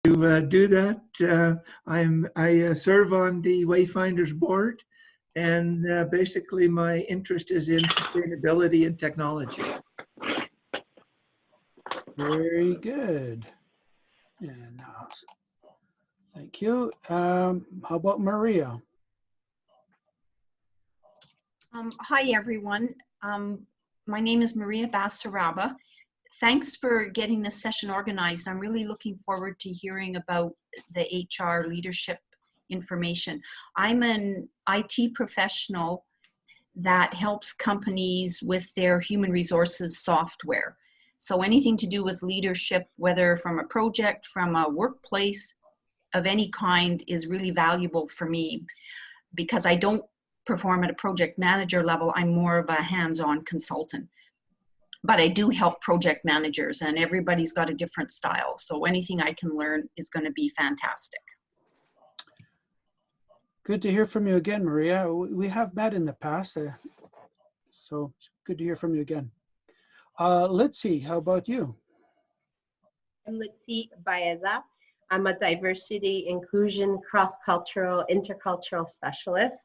To do that, I serve on the Wayfinders board, and basically my interest is in sustainability and technology. Very good. And thank you. How about Maria? Hi, everyone. My name is Maria Basaraba. Thanks for getting this session organized. I'm really looking forward to hearing about the HR leadership information. I'm an IT professional that helps companies with their human resources software. So anything to do with leadership, whether from a project, from a workplace of any kind, is really valuable for me, because I don't perform at a project manager level. I'm more of a hands-on consultant. But I do help project managers, and everybody's got a different style. So anything I can learn is going to be fantastic. Good to hear from you again, Maria. We have met in the past, so it's good to hear from you again. Let's see, how about you? I'm Litsi Baeza. I'm a diversity, inclusion, cross-cultural, intercultural specialist.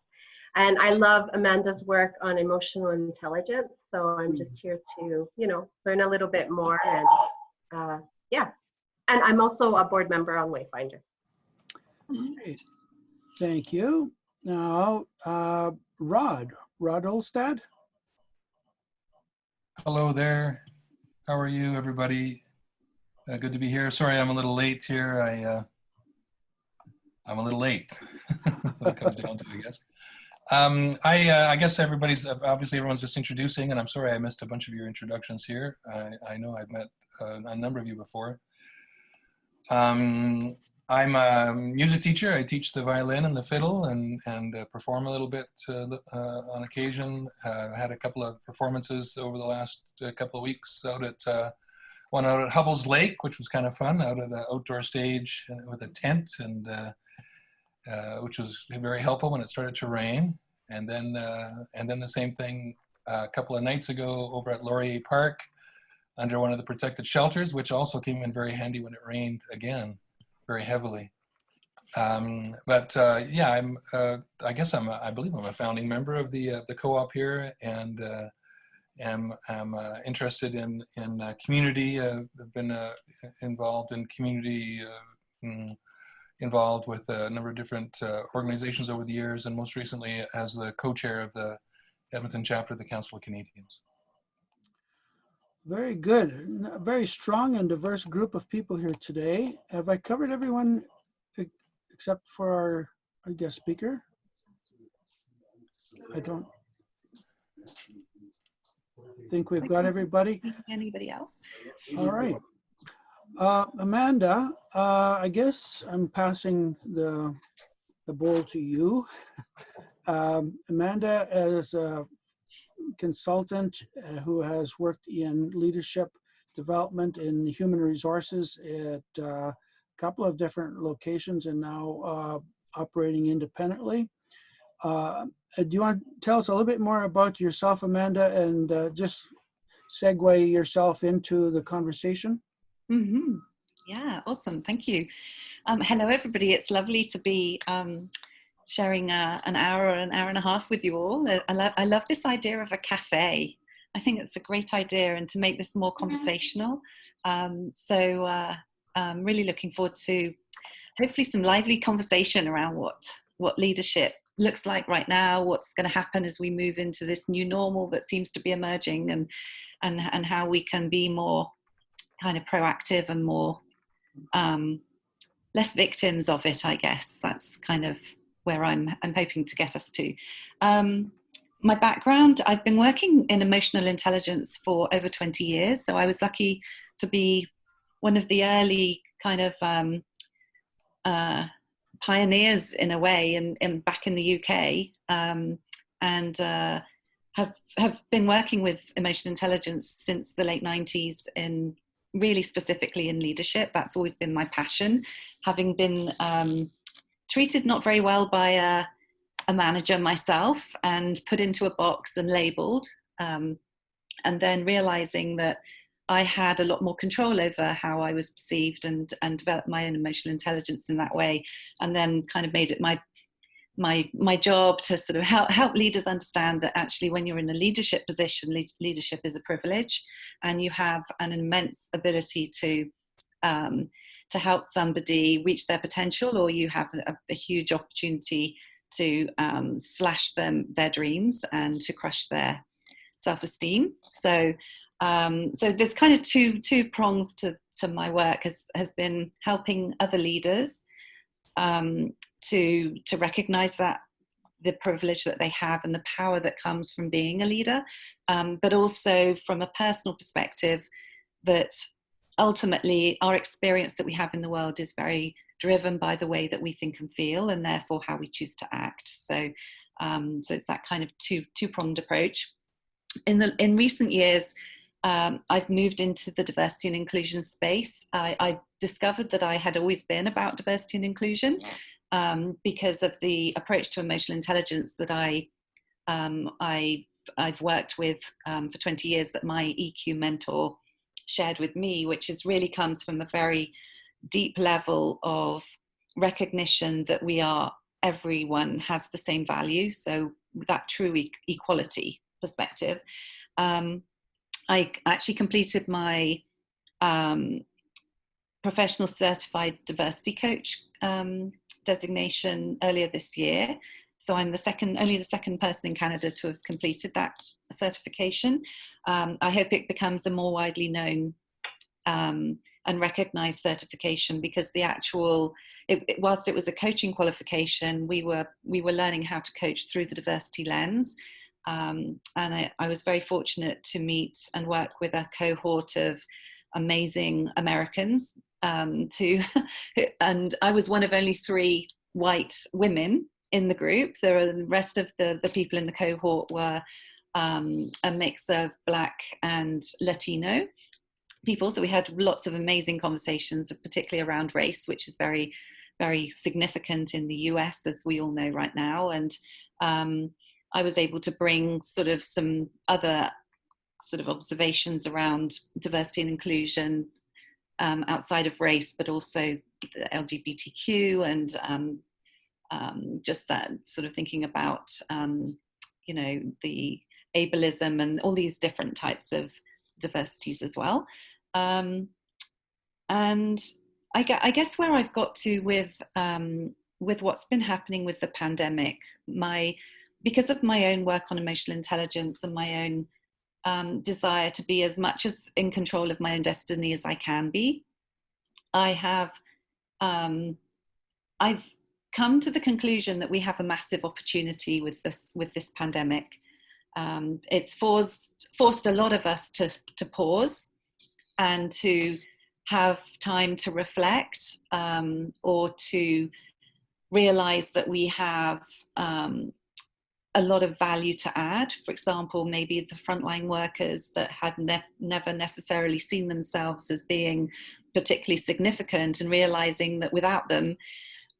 And I love Amanda's work on emotional intelligence. So I'm just here to, learn a little bit more. And yeah, and I'm also a board member on Wayfinders. Great. Thank you. Now, Rod Olstad. Hello there. How are you, everybody? Good to be here. Sorry, I'm a little late here. I'm a little late. When it comes down to it, I guess. I guess everyone's just introducing, and I'm sorry I missed a bunch of your introductions here. I know I've met a number of you before. I'm a music teacher. I teach the violin and the fiddle and perform a little bit on occasion. Had a couple of performances over the last couple of weeks one out at Hubble's Lake, which was kind of fun, out at an outdoor stage with a tent, and which was very helpful when it started to rain. And then the same thing a couple of nights ago over at Laurier Park under one of the protected shelters, which also came in very handy when it rained again, very heavily. Yeah, I believe I'm a founding member of the co-op here, and am interested in community. I've been involved in community. Involved with a number of different organizations over the years, and most recently as the co-chair of the Edmonton chapter of the Council of Canadians. Very good. A very strong and diverse group of people here today. Have I covered everyone except for our guest speaker? I don't think we've got everybody. Anybody else? All right. Amanda, I guess I'm passing the ball to you. Amanda is a consultant who has worked in leadership development in human resources at a couple of different locations and now operating independently. Do you want to tell us a little bit more about yourself, Amanda, and just segue yourself into the conversation? Mm-hmm. Yeah, awesome. Thank you. Hello, everybody. It's lovely to be sharing an hour and a half with you all. I love this idea of a cafe. I think it's a great idea, and to make this more conversational. I'm really looking forward to hopefully some lively conversation around what leadership looks like right now, what's going to happen as we move into this new normal that seems to be emerging, and how we can be more kind of proactive and more less victims of it, I guess. That's kind of where I'm hoping to get us to. My background, I've been working in emotional intelligence for over 20 years. So I was lucky to be one of the early kind of pioneers in a way in back in the UK, and have been working with emotional intelligence since the late 90s in really specifically in leadership. That's always been my passion, having been treated not very well by a manager myself and put into a box and labeled, and then realizing that I had a lot more control over how I was perceived, and developed my own emotional intelligence in that way, and then kind of made it my job to sort of help leaders understand that actually when you're in a leadership position, leadership is a privilege, and you have an immense ability to help somebody reach their potential, or you have a huge opportunity to slash their dreams and to crush their self-esteem. So there's kind of two prongs to my work. Has been helping other leaders to recognize that the privilege that they have and the power that comes from being a leader, but also from a personal perspective, that ultimately our experience that we have in the world is very driven by the way that we think and feel, and therefore how we choose to act. So it's that kind of two-pronged approach. In recent years, I've moved into the diversity and inclusion space. I discovered that I had always been about diversity and inclusion because of the approach to emotional intelligence that I've worked with for 20 years, that my EQ mentor shared with me, which really comes from a very deep level of recognition that everyone has the same value. So that true equality perspective. I actually completed my professional certified diversity coach designation earlier this year. So I'm only the second person in Canada to have completed that certification. I hope it becomes a more widely known and recognized certification, because whilst it was a coaching qualification, we were learning how to coach through the diversity lens. And I was very fortunate to meet and work with a cohort of amazing Americans and I was one of only 3 white women in the group. The rest of the people in the cohort were a mix of Black and Latino people. So we had lots of amazing conversations, particularly around race, which is very, very significant in the US, as we all know right now. And I was able to bring sort of some other sort of observations around diversity and inclusion outside of race, but also the LGBTQ and just that sort of thinking about, the ableism and all these different types of diversities as well. And I guess where I've got to with what's been happening with the pandemic, because of my own work on emotional intelligence and my own desire to be as much as in control of my own destiny as I can be, I've come to the conclusion that we have a massive opportunity with this pandemic. It's forced a lot of us to pause and to have time to reflect, or to realize that we have a lot of value to add. For example, maybe the frontline workers that had never necessarily seen themselves as being particularly significant, and realizing that without them,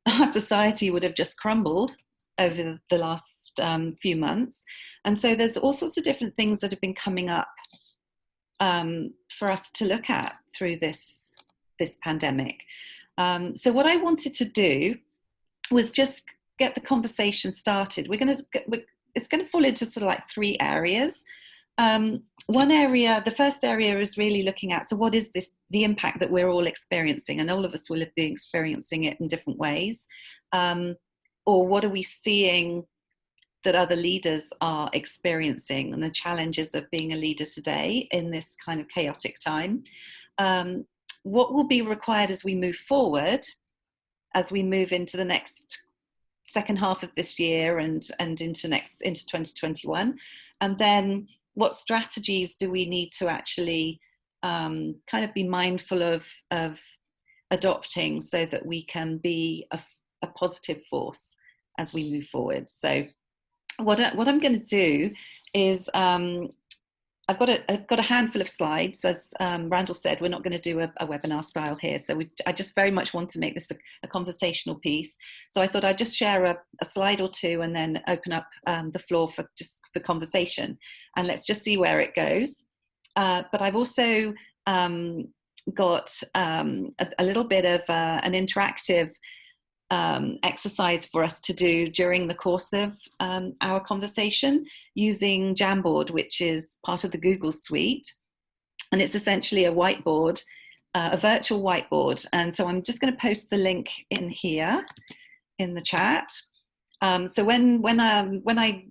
our society would have just crumbled over the last few months. And so there's all sorts of different things that have been coming up for us to look at through this pandemic. So what I wanted to do was just get the conversation started. It's going to fall into sort of like 3 areas. One area, the first area, is really looking at, so what is the impact that we're all experiencing, and all of us will have been experiencing it in different ways, or what are we seeing that other leaders are experiencing, and the challenges of being a leader today in this kind of chaotic time. What will be required as we move forward, as we move into the next second half of this year and into 2021, and then what strategies do we need to actually kind of be mindful of adopting, so that we can be a positive force as we move forward. So what I'm going to do is I've got a handful of slides. As Randall said, we're not going to do a webinar style here. So I just very much want to make this a conversational piece. So I thought I'd just share a slide or 2 and then open up the floor for conversation. And let's just see where it goes. But I've also got a little bit of an interactive exercise for us to do during the course of our conversation using Jamboard, which is part of the Google suite. And it's essentially a whiteboard, a virtual whiteboard. And so I'm just going to post the link in here in the chat. So when I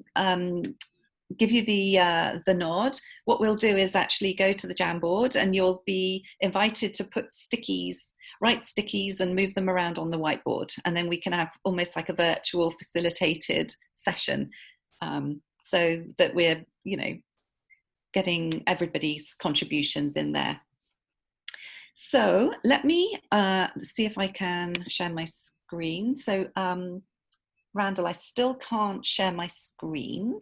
give you the nod, what we'll do is actually go to the Jamboard, and you'll be invited to put write stickies and move them around on the whiteboard. And then we can have almost like a virtual facilitated session, so that we're, getting everybody's contributions in there. So let me see if I can share my screen. So Randall, I still can't share my screen.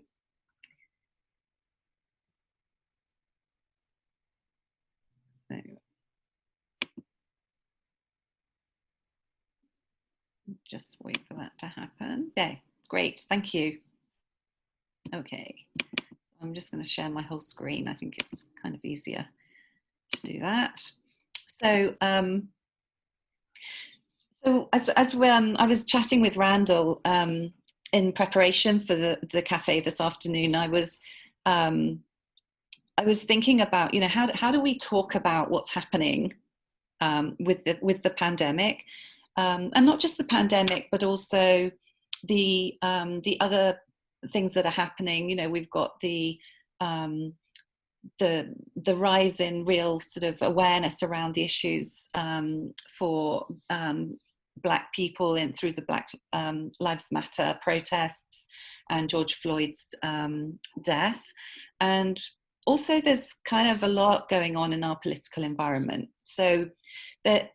So just wait for that to happen. Okay, great, thank you. Okay, I'm just going to share my whole screen. I think it's kind of easier to do that. So, as I was chatting with Randall in preparation for the cafe this afternoon, I was thinking about, how do we talk about what's happening with the pandemic, and not just the pandemic, but also the other things that are happening. We've got the rise in real sort of awareness around the issues for Black people through the Black Lives Matter protests and George Floyd's death. And also there's kind of a lot going on in our political environment. So that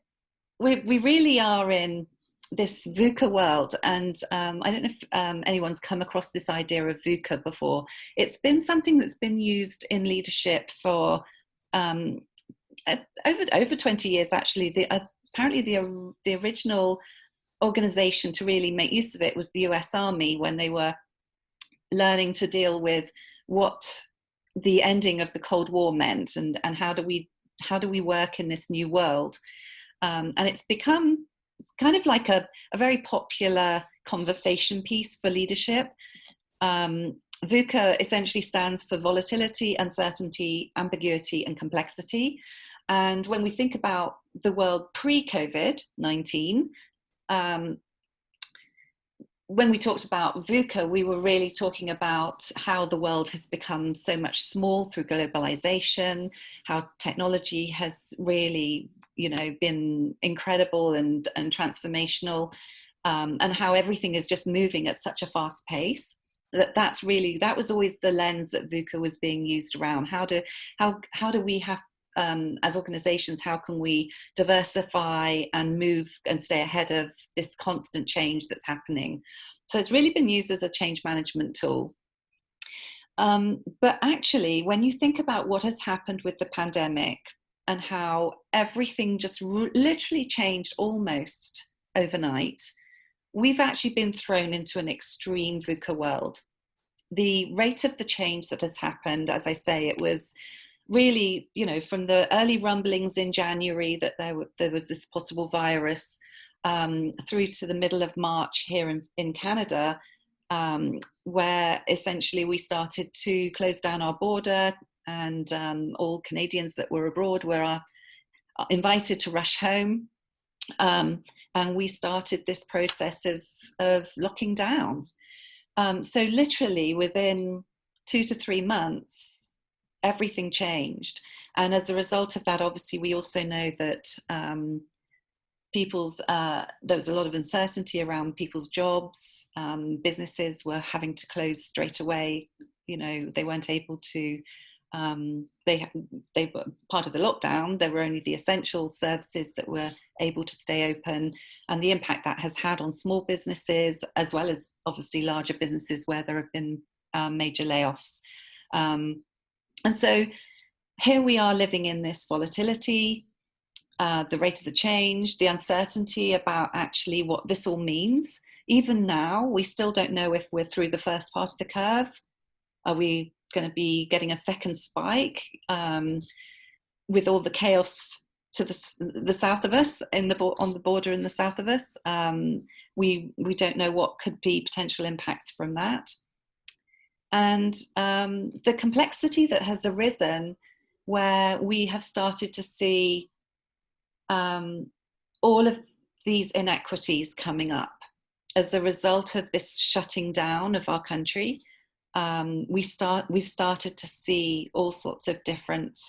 we really are in this VUCA world, and I don't know if anyone's come across this idea of VUCA before. It's been something that's been used in leadership for over 20 years, actually. Apparently the original organization to really make use of it was the US Army, when they were learning to deal with what the ending of the Cold War meant, and how do we work in this new world. And it's become kind of like a very popular conversation piece for leadership. VUCA essentially stands for volatility, uncertainty, ambiguity, and complexity. And when we think about the world pre-COVID-19, when we talked about VUCA, we were really talking about how the world has become so much small through globalization, how technology has really been incredible and transformational, and how everything is just moving at such a fast pace. That was always the lens that VUCA was being used around. How do we have, as organizations, how can we diversify and move and stay ahead of this constant change that's happening? So it's really been used as a change management tool. But actually, when you think about what has happened with the pandemic, and how everything just literally changed almost overnight, we've actually been thrown into an extreme VUCA world. The rate of the change that has happened, as I say, it was really, from the early rumblings in January that there was this possible virus, through to the middle of March here in Canada, where essentially we started to close down our border, and all Canadians that were abroad were invited to rush home. And we started this process of locking down. So literally within 2 to 3 months, everything changed. And as a result of that, obviously, we also know that there was a lot of uncertainty around people's jobs. Businesses were having to close straight away. They weren't able to, they were part of the lockdown. There were only the essential services that were able to stay open, and the impact that has had on small businesses, as well as obviously larger businesses where there have been major layoffs. And so here we are living in this volatility, the rate of the change, the uncertainty about actually what this all means. Even now, we still don't know if we're through the first part of the curve. Are we going to be getting a second spike? with all the chaos to the south of us, on the border in the south of us. We don't know what could be potential impacts from that. And the complexity that has arisen, where we have started to see all of these inequities coming up as a result of this shutting down of our country. We've started to see all sorts of different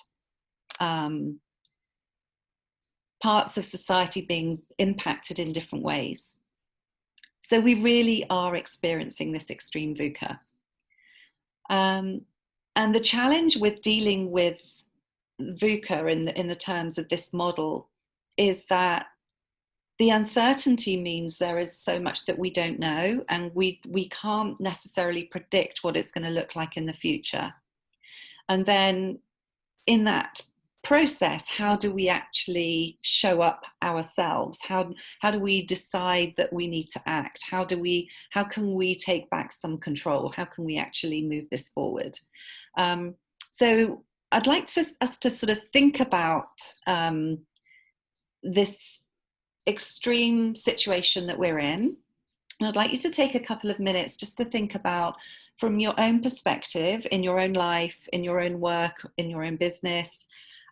parts of society being impacted in different ways. So we really are experiencing this extreme VUCA. And the challenge with dealing with VUCA in the terms of this model is that the uncertainty means there is so much that we don't know, and we can't necessarily predict what it's going to look like in the future. And then in that process, how do we actually show up ourselves? How do we decide that we need to act? How can we take back some control? How can we actually move this forward? So I'd like us to sort of think about this extreme situation that we're in. And I'd like you to take a couple of minutes just to think about, from your own perspective, in your own life, in your own work, in your own business,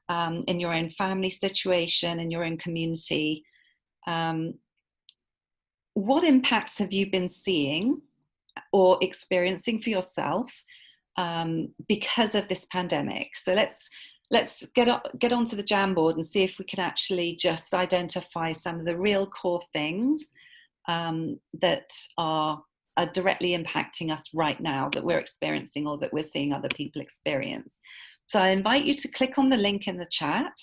in your own family situation, in your own community, what impacts have you been seeing or experiencing for yourself because of this pandemic? So let's get onto the Jamboard and see if we can actually just identify some of the real core things that are directly impacting us right now, that we're experiencing or that we're seeing other people experience. So I invite you to click on the link in the chat,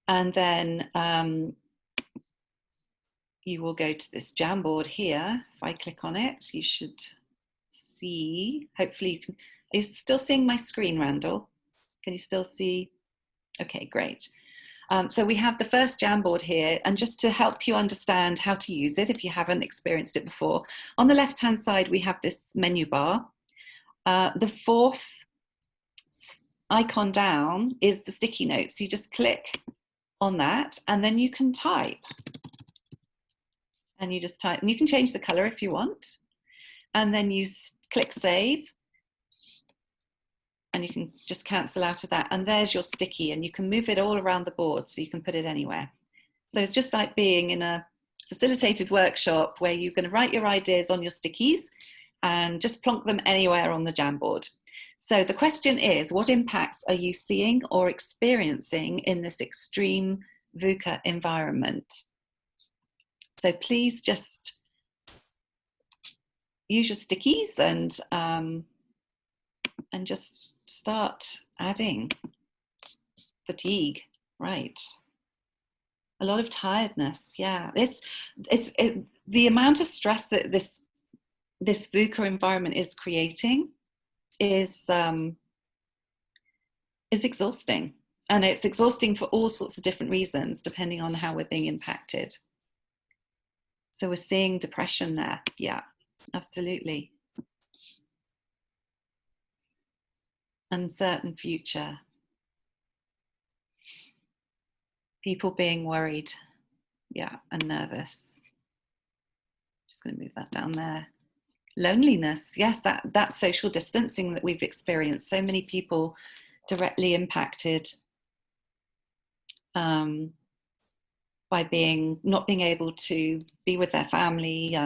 and then you will go to this Jamboard here. If I click on it, you should see, hopefully you can. Are you still seeing my screen, Randall? Can you still see? Okay, great. So we have the first Jamboard here, and just to help you understand how to use it if you haven't experienced it before, on the left-hand side we have this menu bar. The fourth icon down is the sticky notes. You just click on that and then you can type. And you just type, and you can change the color if you want. And then you click save. And you can just cancel out of that. And there's your sticky, and you can move it all around the board, so you can put it anywhere. So it's just like being in a facilitated workshop where you're going to write your ideas on your stickies and just plonk them anywhere on the Jamboard. So the question is, what impacts are you seeing or experiencing in this extreme VUCA environment? So please just use your stickies and just start adding. Fatigue, right. A lot of tiredness, yeah. The amount of stress that this VUCA environment is creating is exhausting. And it's exhausting for all sorts of different reasons, depending on how we're being impacted. So we're seeing depression there, yeah, absolutely. Uncertain future. People being worried, yeah, and nervous. Just going to move that down there. Loneliness, yes, that social distancing that we've experienced. So many people directly impacted by not being able to be with their family.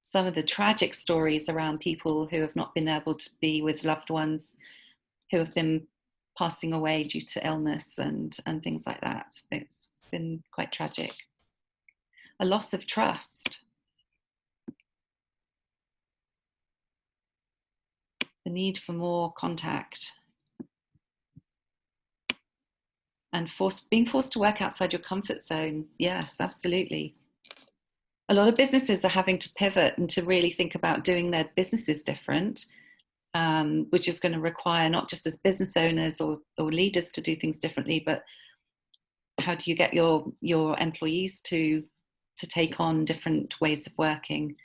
Some of the tragic stories around people who have not been able to be with loved ones who have been passing away due to illness and things like that. It's been quite tragic. A loss of trust. The need for more contact. And being forced to work outside your comfort zone. Yes, absolutely. A lot of businesses are having to pivot and to really think about doing their businesses different, which is going to require not just as business owners or leaders to do things differently, but how do you get your employees to take on different ways of working?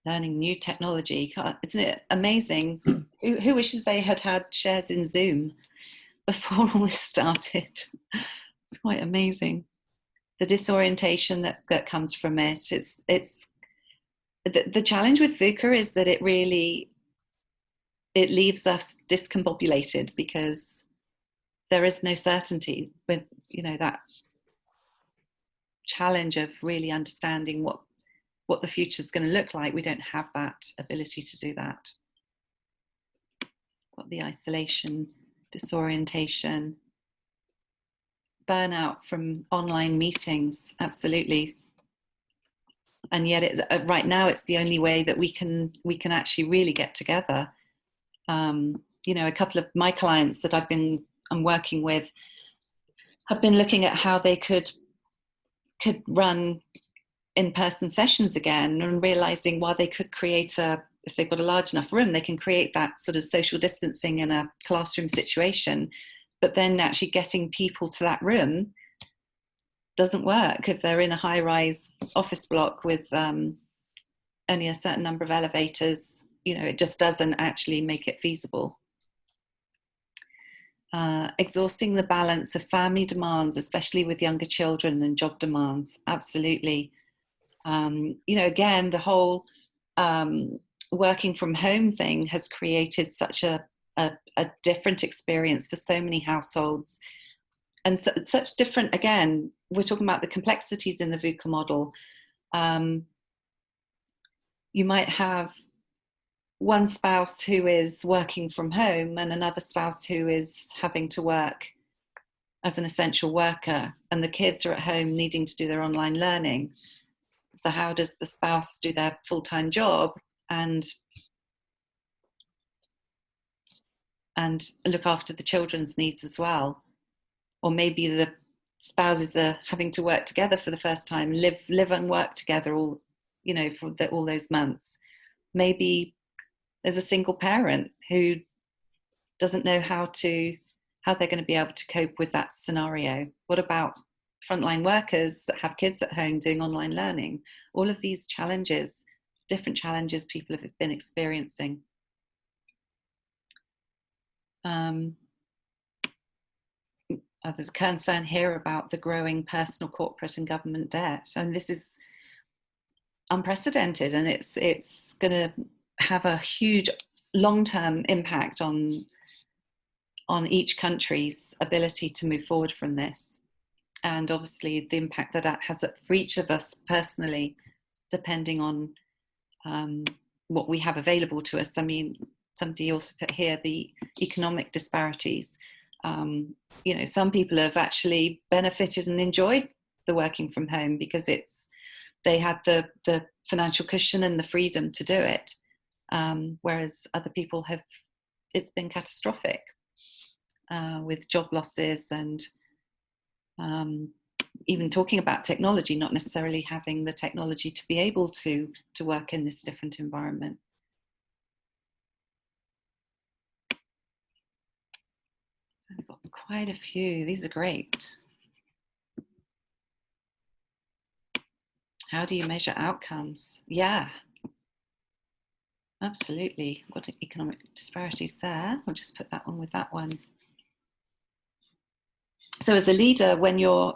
learning new technology. God, isn't it amazing? Who wishes they had had shares in Zoom before all this started? It's quite amazing. The disorientation that comes from it. It's the challenge with VUCA is that it leaves us discombobulated because there is no certainty with, you know, that challenge of really understanding what the future is going to look like. We don't have that ability to do that. Got the isolation, disorientation, burnout from online meetings, absolutely. And yet it's right now it's the only way that we can actually really get together. You know, a couple of my clients that I'm working with have been looking at how they could run in-person sessions again, and realizing while they could create if they've got a large enough room, they can create that sort of social distancing in a classroom situation, but then actually getting people to that room doesn't work if they're in a high-rise office block with only a certain number of elevators. You know, it just doesn't actually make it feasible. Exhausting the balance of family demands, especially with younger children, and job demands, absolutely. You know, again, the whole working from home thing has created such a different experience for so many households, and such different, again, we're talking about the complexities in the VUCA model. You might have one spouse who is working from home and another spouse who is having to work as an essential worker, and the kids are at home needing to do their online learning. So how does the spouse do their full-time job and look after the children's needs as well? Or maybe the spouses are having to work together for the first time, live and work together all, you know, for all those months. Maybe there's a single parent who doesn't know how they're going to be able to cope with that scenario. What about frontline workers that have kids at home doing online learning? All of these challenges, different challenges people have been experiencing. There's a concern here about the growing personal, corporate and government debt. And this is unprecedented, and it's going to have a huge long-term impact on each country's ability to move forward from this. And obviously the impact that has for each of us personally, depending on what we have available to us. I mean, somebody also put here the economic disparities. You know, some people have actually benefited and enjoyed the working from home because they had the financial cushion and the freedom to do it, whereas other people it's been catastrophic with job losses and even talking about technology, not necessarily having the technology to be able to work in this different environment. So we've got quite a few. These are great. How do you measure outcomes? Yeah, absolutely. What economic disparities there? I'll just put that one with that one. So as a leader,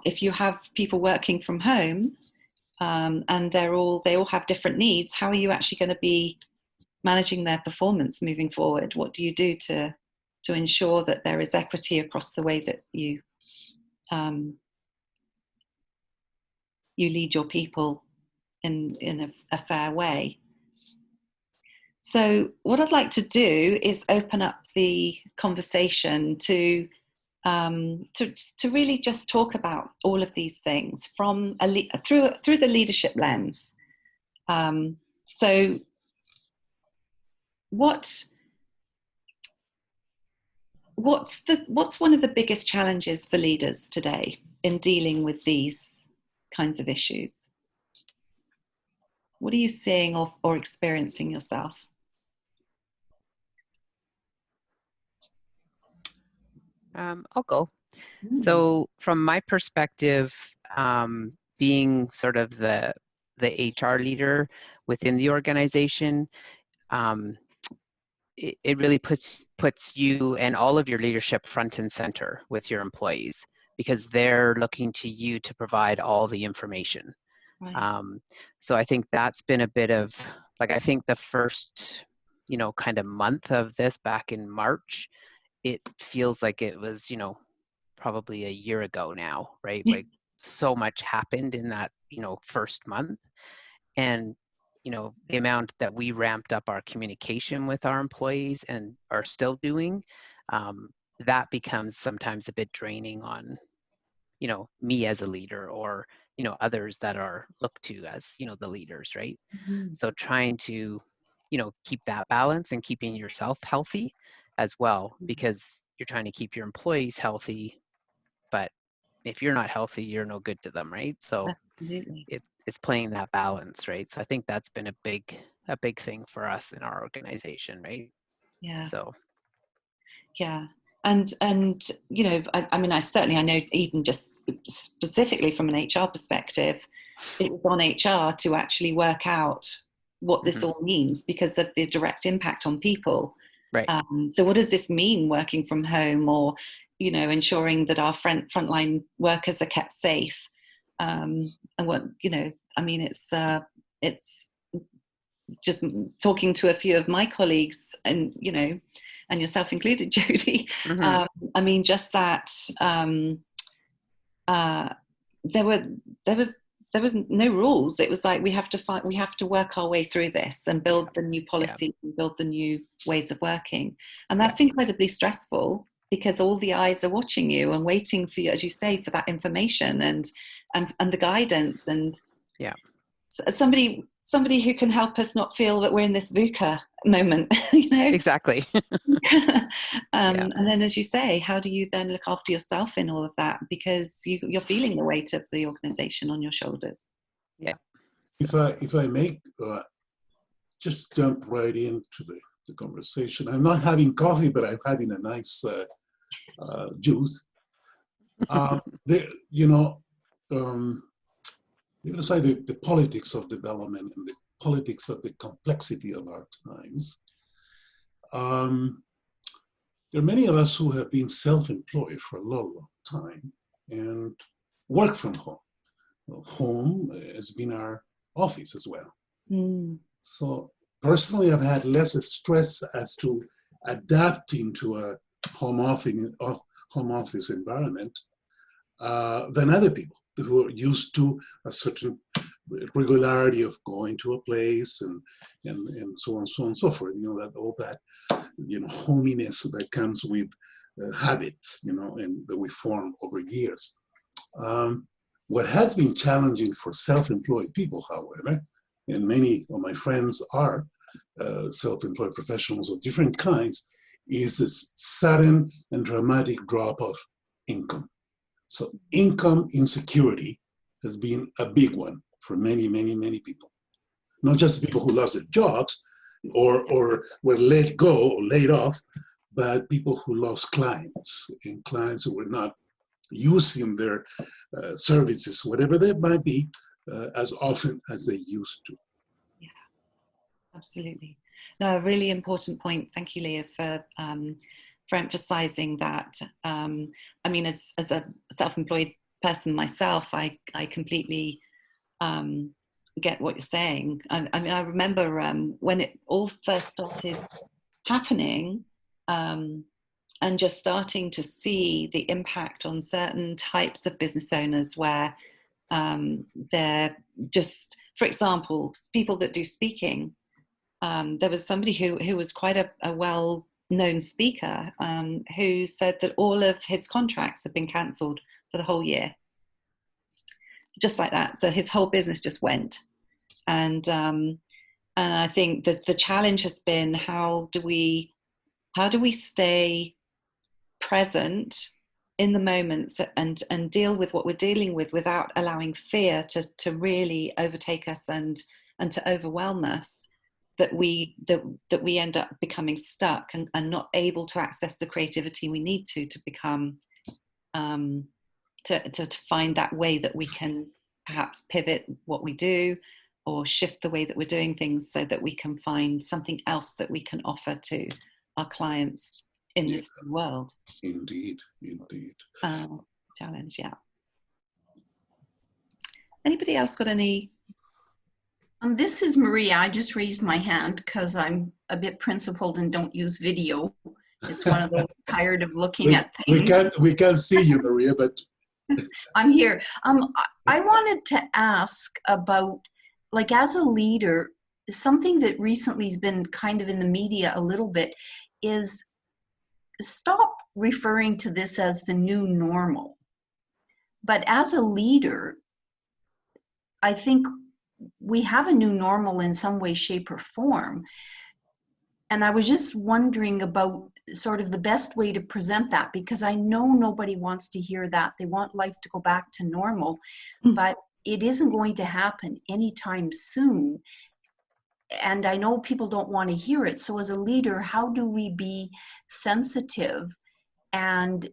if you have people working from home and they all have different needs, how are you actually going to be managing their performance moving forward? What do you do to ensure that there is equity across the way that you lead your people in a fair way? So what I'd like to do is open up the conversation to really just talk about all of these things from through the leadership lens. So what's one of the biggest challenges for leaders today in dealing with these kinds of issues? What are you seeing or experiencing yourself? I'll go. So from my perspective, being sort of the the HR leader within the organization, it really puts you and all of your leadership front and center with your employees, because they're looking to you to provide all the information. Right. So I think that's been a bit of, like, I think the first, kind of month of this back in March, it feels like it was, probably a year ago now, right? Like, so much happened in that, first month. And, the amount that we ramped up our communication with our employees and are still doing, that becomes sometimes a bit draining on, me as a leader, or, others that are looked to as, the leaders, right? Mhm. So trying to, keep that balance and keeping yourself healthy as well, because you're trying to keep your employees healthy, but if you're not healthy, you're no good to them, right? So Absolutely. it's playing that balance, right? So I think that's been a big thing for us in our organization, right? Yeah. So Yeah. And I mean, I know, even just specifically from an HR perspective, it was on HR to actually work out what this all means, because of the direct impact on people. right. So what does this mean, working from home, or, ensuring that our frontline workers are kept safe? And what, I mean, it's just talking to a few of my colleagues, and and yourself included, Jodie. I mean, just that there was no rules. It was like, we have to work our way through this and build the new policy and build the new ways of working, and that's incredibly stressful, because all the eyes are watching you and waiting for you, as you say, for that information and the guidance, and somebody who can help us not feel that we're in this VUCA moment. Exactly. And then, as you say, how do you then look after yourself in all of that, because you're feeling the weight of the organization on your shoulders? If I may just jump right into the conversation. I'm not having coffee, but I'm having a nice juice. Leave aside the politics of development and the politics of the complexity of our times. There are many of us who have been self-employed for a long, long time and work from home. Well, home has been our office as well. So personally, I've had less stress as to adapting to a home office environment than other people who are used to a certain regularity of going to a place and so on and so forth. That all that hominess that comes with habits, and that we form over years. What has been challenging for self-employed people, however, and many of my friends are self-employed professionals of different kinds, is this sudden and dramatic drop of income. So income insecurity has been a big one for many, many, many people. Not just people who lost their jobs or were let go or laid off, but people who lost clients, and clients who were not using their services, whatever they might be, as often as they used to. Yeah, absolutely. No, a really important point. Thank you, Leah, for emphasizing that. I mean, as a self-employed person myself, I completely get what you're saying. I mean, I remember when it all first started happening, and just starting to see the impact on certain types of business owners, where they're just, for example, people that do speaking. There was somebody who was quite a well-known speaker, who said that all of his contracts have been cancelled for the whole year. Just like that. So his whole business just went. And I think that the challenge has been, how do we stay present in the moments and deal with what we're dealing with without allowing fear to really overtake us and to overwhelm us, that we end up becoming stuck and not able to access the creativity we need to become to find that way that we can perhaps pivot what we do, or shift the way that we're doing things so that we can find something else that we can offer to our clients in this new world. Indeed, indeed. Challenge, yeah. Anybody else got any? This is Maria. I just raised my hand because I'm a bit principled and don't use video. It's one of those tired of looking at things. We can't see you, Maria, but I'm here. I wanted to ask about, like, as a leader, something that recently has been kind of in the media a little bit is stop referring to this as the new normal. But as a leader, I think we have a new normal in some way, shape, or form. And I was just wondering about sort of the best way to present that, because I know nobody wants to hear that. They want life to go back to normal, but it isn't going to happen anytime soon. And I know people don't want to hear it. So as a leader, how do we be sensitive and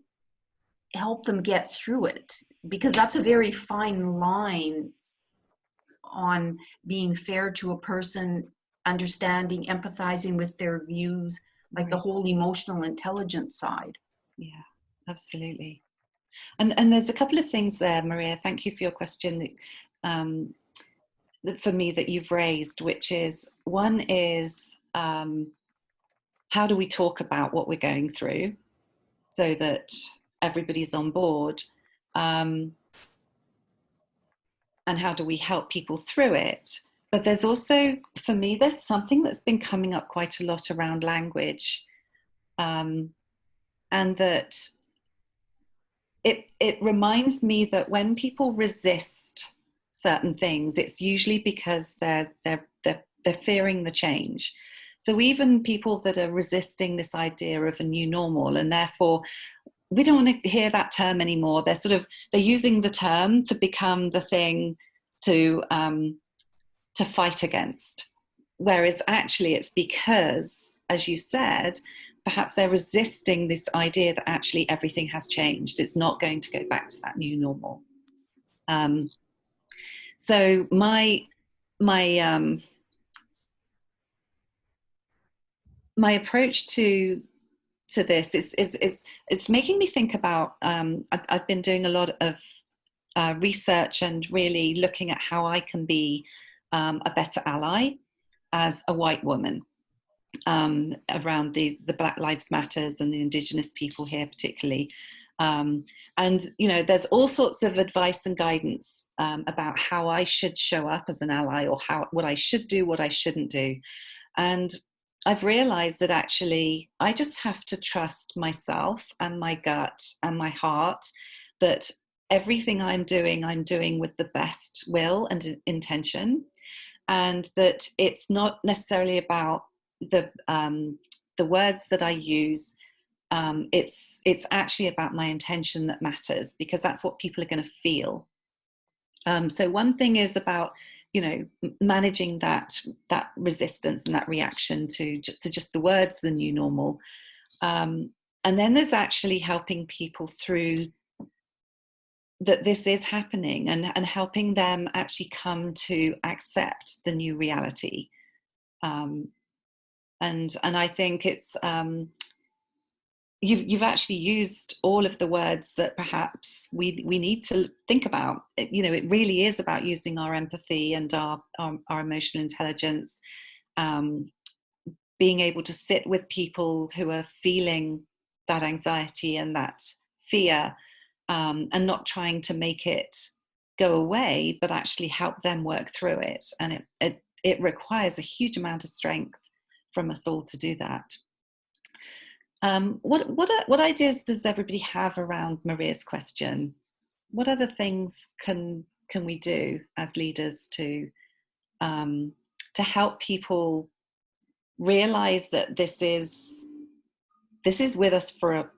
help them get through it? Because that's a very fine line on being fair to a person, understanding, empathizing with their views, like the whole emotional intelligence side. Yeah, absolutely. And there's a couple of things there, Maria. Thank you for your question that for me that you've raised, which is, one is how do we talk about what we're going through so that everybody's on board? And how do we help people through it? But there's also, for me, there's something that's been coming up quite a lot around language. And that it reminds me that when people resist certain things, it's usually because they're fearing the change. So even people that are resisting this idea of a new normal, and therefore we don't want to hear that term anymore. They're using the term to become the thing to fight against. Whereas actually it's because, as you said, perhaps they're resisting this idea that actually everything has changed. It's not going to go back to that new normal. So my approach to this is it's making me think about, I've been doing a lot of research and really looking at how I can be a better ally as a white woman around the Black Lives Matters and the Indigenous people here particularly. And there's all sorts of advice and guidance about how I should show up as an ally, or what I should do, what I shouldn't do. And I've realized that actually I just have to trust myself and my gut and my heart, that everything I'm doing with the best will and intention, and that it's not necessarily about the words that I use. It's actually about my intention that matters, because that's what people are going to feel. So one thing is about managing that resistance and that reaction to just the words, the new normal. And then there's actually helping people through that this is happening, and helping them actually come to accept the new reality. And I think it's you've actually used all of the words that perhaps we need to think about. It really is about using our empathy and our emotional intelligence, being able to sit with people who are feeling that anxiety and that fear, and not trying to make it go away, but actually help them work through it. And it requires a huge amount of strength from us all to do that. What ideas does everybody have around Maria's question? What other things can we do as leaders to help people realize that this is with us for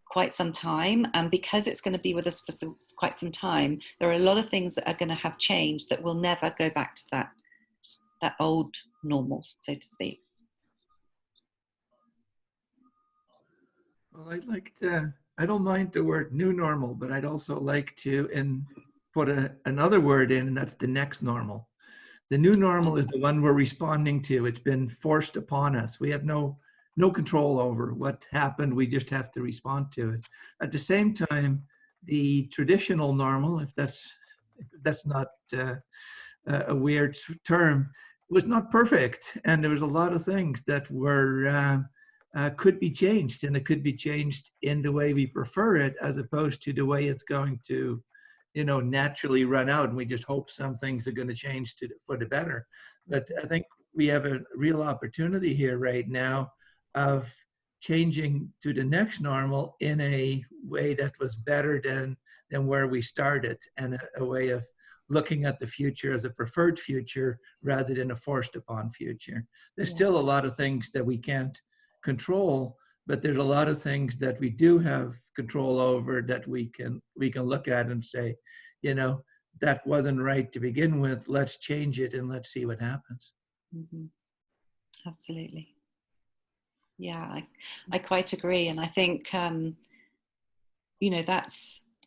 quite some time, and because it's going to be with us for quite some time, there are a lot of things that are going to have changed that will never go back to that old normal, so to speak. Well, I'd like to, I don't mind the word new normal, but I'd also like to put another word in, and that's the next normal. The new normal is the one we're responding to. It's been forced upon us. We have no control over what happened. We just have to respond to it. At the same time, the traditional normal, if that's not a weird term, was not perfect, and there was a lot of things that were could be changed, and it could be changed in the way we prefer it, as opposed to the way it's going to, naturally run out, and we just hope some things are going to change for the better. But I think we have a real opportunity here right now of changing to the next normal in a way that was better than where we started, and a way of looking at the future as a preferred future rather than a forced upon future. There's still a lot of things that we can't control, but there's a lot of things that we do have control over, that we can look at and say, that wasn't right to begin with. Let's change it and let's see what happens. Mm-hmm. Absolutely. Yeah, I quite agree. And I think,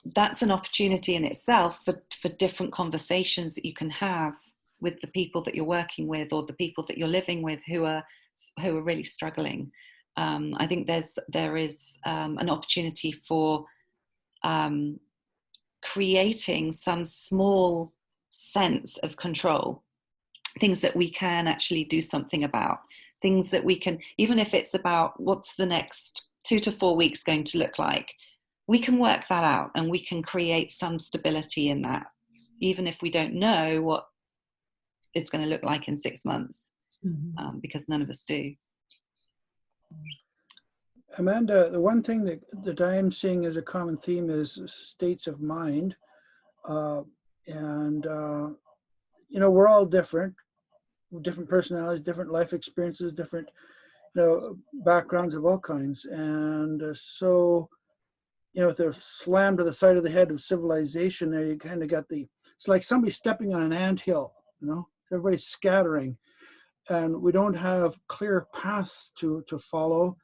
that's an opportunity in itself for different conversations that you can have with the people that you're working with, or the people that you're living with who are really struggling. I think there is an opportunity for creating some small sense of control, things that we can actually do something about, things that we can, even if it's about what's the next 2 to 4 weeks going to look like, we can work that out, and we can create some stability in that, even if we don't know what it's going to look like in 6 months, because none of us do. Amanda, the one thing that I am seeing as a common theme is states of mind. We're all different personalities, different life experiences, different, backgrounds of all kinds. And so, with the slam to the side of the head of civilization there, you kind of got it's like somebody stepping on an anthill, everybody's scattering, and we don't have clear paths to follow.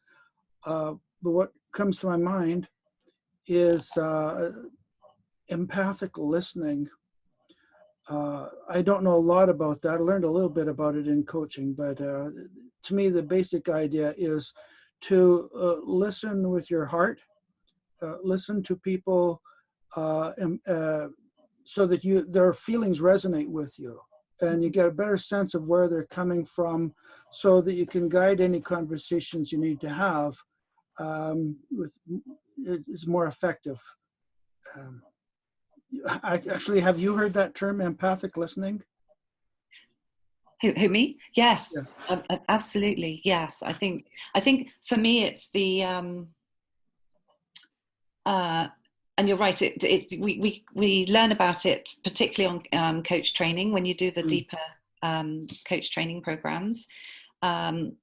But what comes to my mind is empathic listening. I don't know a lot about that. I learned a little bit about it in coaching, but to me, the basic idea is to listen with your heart, listen to people so that their feelings resonate with you, and you get a better sense of where they're coming from, so that you can guide any conversations you need to have. Is more effective. Have you heard that term, empathic listening? Who me? Yes, yeah. Absolutely. Yes, I think for me it's the and you're right. We learn about it particularly on coach training, when you do the deeper coach training programs. In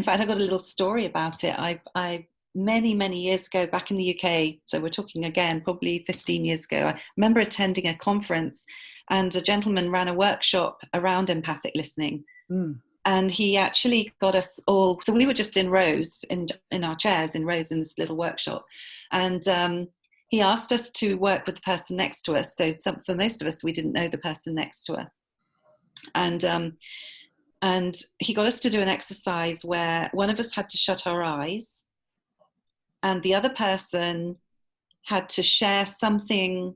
fact, I got a little story about it. I many years ago, back in the UK, so we're talking again probably 15 years ago, I remember attending a conference, and a gentleman ran a workshop around empathic listening. And he actually got us all, so we were just in rows, in our chairs in rows in this little workshop, and he asked us to work with the person next to us. So for most of us, we didn't know the person next to us, and he got us to do an exercise where one of us had to shut our eyes, and the other person had to share something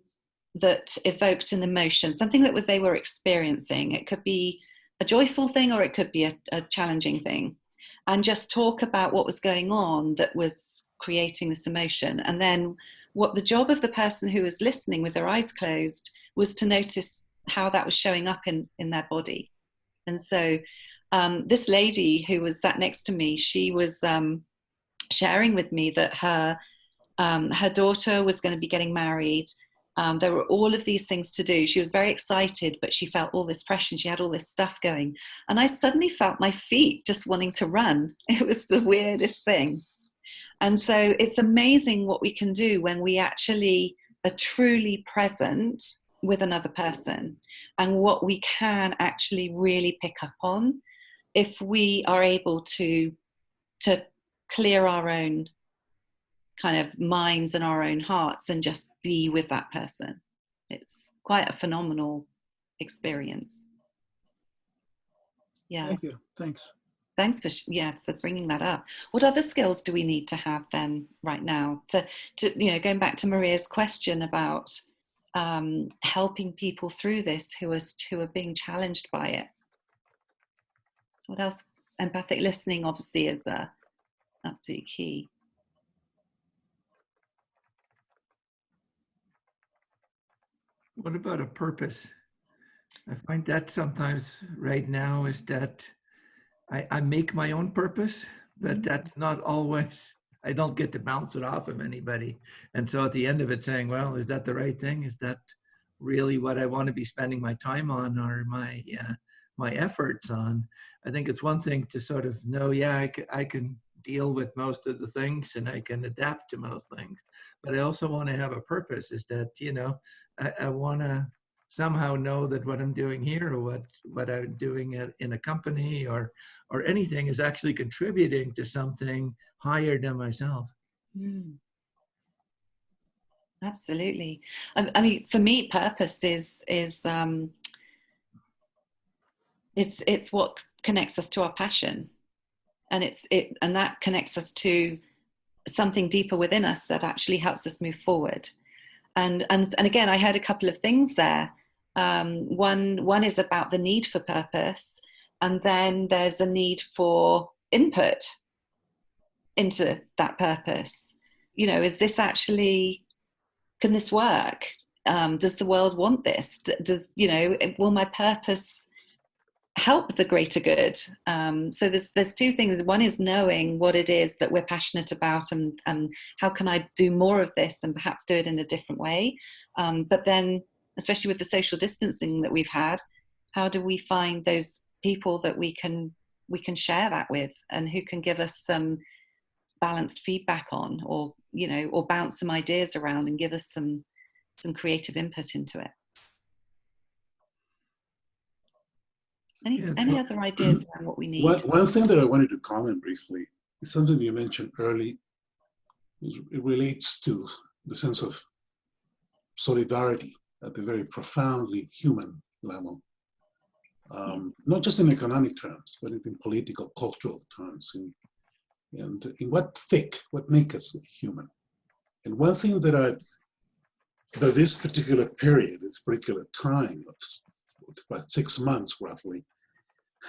that evoked an emotion, something that they were experiencing. It could be a joyful thing, or it could be a challenging thing, and just talk about what was going on that was creating this emotion. And then what the job of the person who was listening with their eyes closed was to notice how that was showing up in their body. And so this lady who was sat next to me, she was sharing with me that her daughter was going to be getting married. There were all of these things to do. She was very excited, but she felt all this pressure, and she had all this stuff going. And I suddenly felt my feet just wanting to run. It was the weirdest thing. And so it's amazing what we can do when we actually are truly present with another person, and what we can actually really pick up on if we are able to clear our own kind of minds and our own hearts and just be with that person. It's quite a phenomenal experience. Yeah. Thank you. Thanks. Thanks for for bringing that up. What other skills do we need to have then right now to going back to Maria's question about helping people through this who are being challenged by it? What else? Empathic listening obviously is absolutely key. What about a purpose? I find that sometimes right now is that I make my own purpose, but that's not always, I don't get to bounce it off of anybody. And so at the end of it saying, well, is that the right thing? Is that really what I want to be spending my time on or my efforts on? I think it's one thing to sort of know, yeah, I can deal with most of the things and I can adapt to most things, but I also want to have a purpose, is that, I want to somehow know that what I'm doing here or what I'm doing in a company or anything is actually contributing to something higher than myself. Absolutely. I mean, for me, purpose is it's what connects us to our passion, and and that connects us to something deeper within us that actually helps us move forward. And again, I heard a couple of things there. One is about the need for purpose, and then there's a need for input into that purpose. Is this actually, can this work? Does the world want this? Will my purpose help the greater good? So there's two things. One is knowing what it is that we're passionate about and how can I do more of this and perhaps do it in a different way. But then, especially with the social distancing that we've had, how do we find those people that we can share that with and who can give us some balanced feedback on, or bounce some ideas around and give us some creative input into it. Any other ideas around what we need? One thing that I wanted to comment briefly is something you mentioned early. It relates to the sense of solidarity at the very profoundly human level. Not just in economic terms, but in political, cultural terms, and in what makes us human. And one thing that this particular period, this particular time of about 6 months roughly,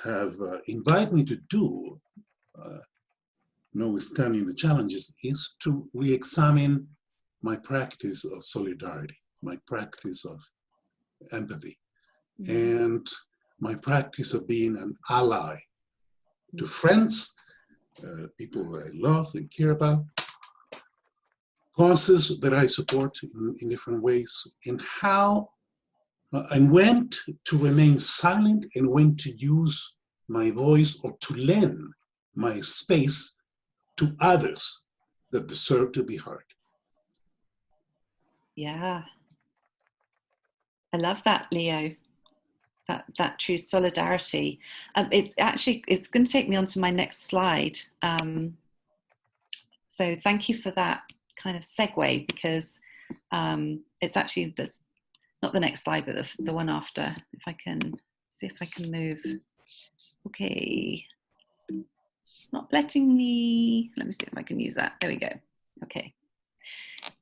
have invited me to do, notwithstanding the challenges, is to re-examine my practice of solidarity, my practice of empathy, and my practice of being an ally to friends, people I love and care about, causes that I support in different ways, and how and when to remain silent and when to use my voice or to lend my space to others that deserve to be heard. Yeah. I love that, Leo. That true solidarity. It's going to take me on to my next slide. So thank you for that kind of segue, because it's actually, that's not the next slide, but the one after. If I can see if I can move. Okay. Not letting me, let me see if I can use that. There we go. Okay.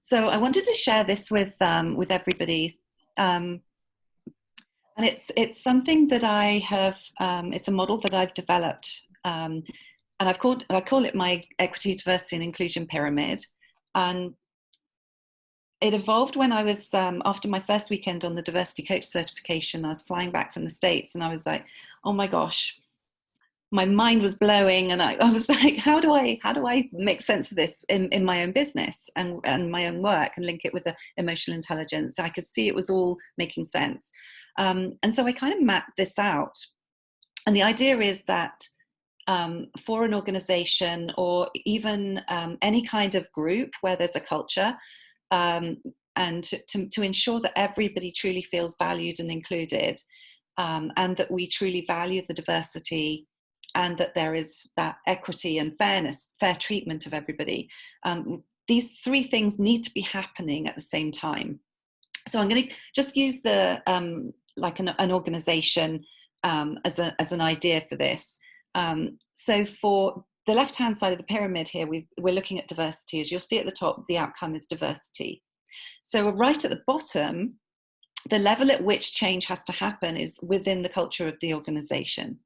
So I wanted to share this with everybody. And it's something that I have, it's a model that I've developed, and I call it my equity, diversity and inclusion pyramid. And it evolved when I was, after my first weekend on the diversity coach certification, I was flying back from the States and I was like, oh my gosh, my mind was blowing. And I was like, how do I make sense of this in my own business and my own work and link it with the emotional intelligence? I could see it was all making sense. And so I kind of mapped this out. And the idea is that for an organization or even any kind of group where there's a culture, and to ensure that everybody truly feels valued and included, and that we truly value the diversity, and that there is that equity and fairness, fair treatment of everybody. These three things need to be happening at the same time. So I'm going to just use the like an organization as an idea for this. So for the left-hand side of the pyramid here, we're looking at diversity. As you'll see at the top, the outcome is diversity. So right at the bottom, the level at which change has to happen is within the culture of the organization.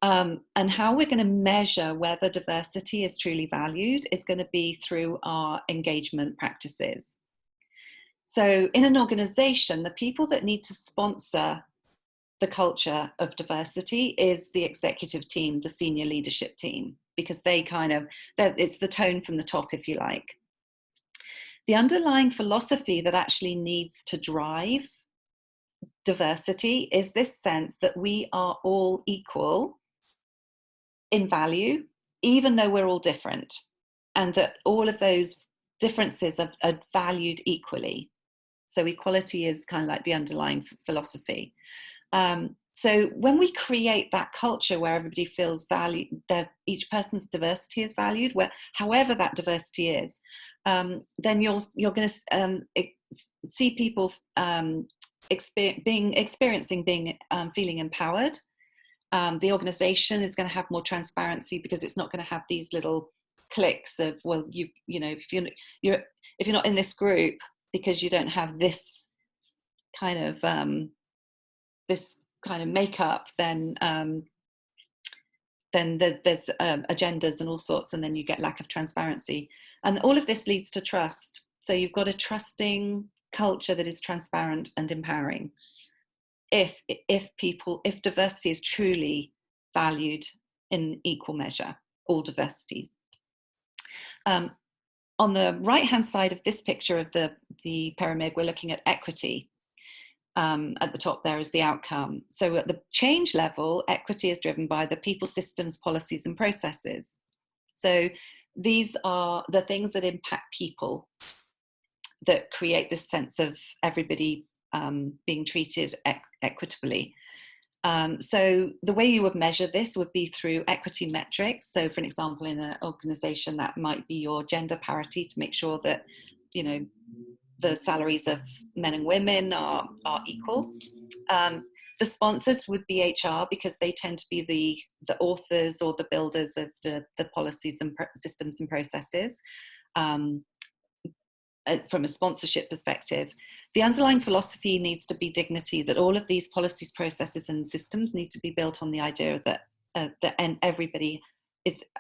And how we're going to measure whether diversity is truly valued is going to be through our engagement practices. So in an organization, the people that need to sponsor the culture of diversity is the executive team, the senior leadership team, because it's the tone from the top, if you like. The underlying philosophy that actually needs to drive diversity is this sense that we are all equal in value, even though we're all different, and that all of those differences are valued equally. So equality is kind of like the underlying philosophy. So when we create that culture where everybody feels valued, that each person's diversity is valued, however that diversity is, then you're going to see people feeling empowered. The organization is going to have more transparency because it's not going to have these little cliques of, well, you know, if you're not in this group because you don't have this kind of makeup, then there's agendas and all sorts, and then you get lack of transparency, and all of this leads to trust. So you've got a trusting culture that is transparent and empowering. If diversity is truly valued in equal measure, all diversities. On the right-hand side of this picture of the pyramid, we're looking at equity. At the top there is the outcome. So at the change level, equity is driven by the people, systems, policies, and processes. So these are the things that impact people, that create this sense of everybody being treated equitably. So the way you would measure this would be through equity metrics. So for an example, in an organization, that might be your gender parity, to make sure that, you know, the salaries of men and women are equal. The sponsors would be HR, because they tend to be the authors or the builders of the policies and systems and processes. From a sponsorship perspective, the underlying philosophy needs to be dignity, that all of these policies, processes, and systems need to be built on the idea that everybody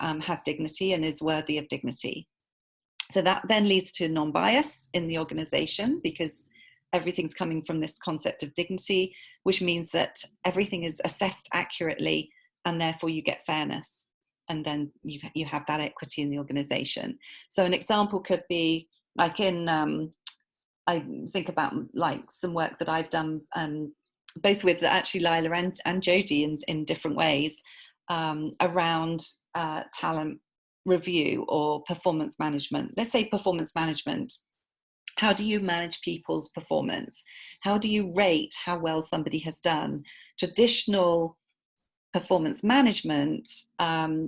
has dignity and is worthy of dignity. So that then leads to non-bias in the organization, because everything's coming from this concept of dignity, which means that everything is assessed accurately, and therefore you get fairness, and then you have that equity in the organization. So an example could be, like I think about like some work that I've done, both with actually Lila and Jodie in different ways, around talent review or performance management. Let's say performance management. How do you manage people's performance? How do you rate how well somebody has done? Traditional performance management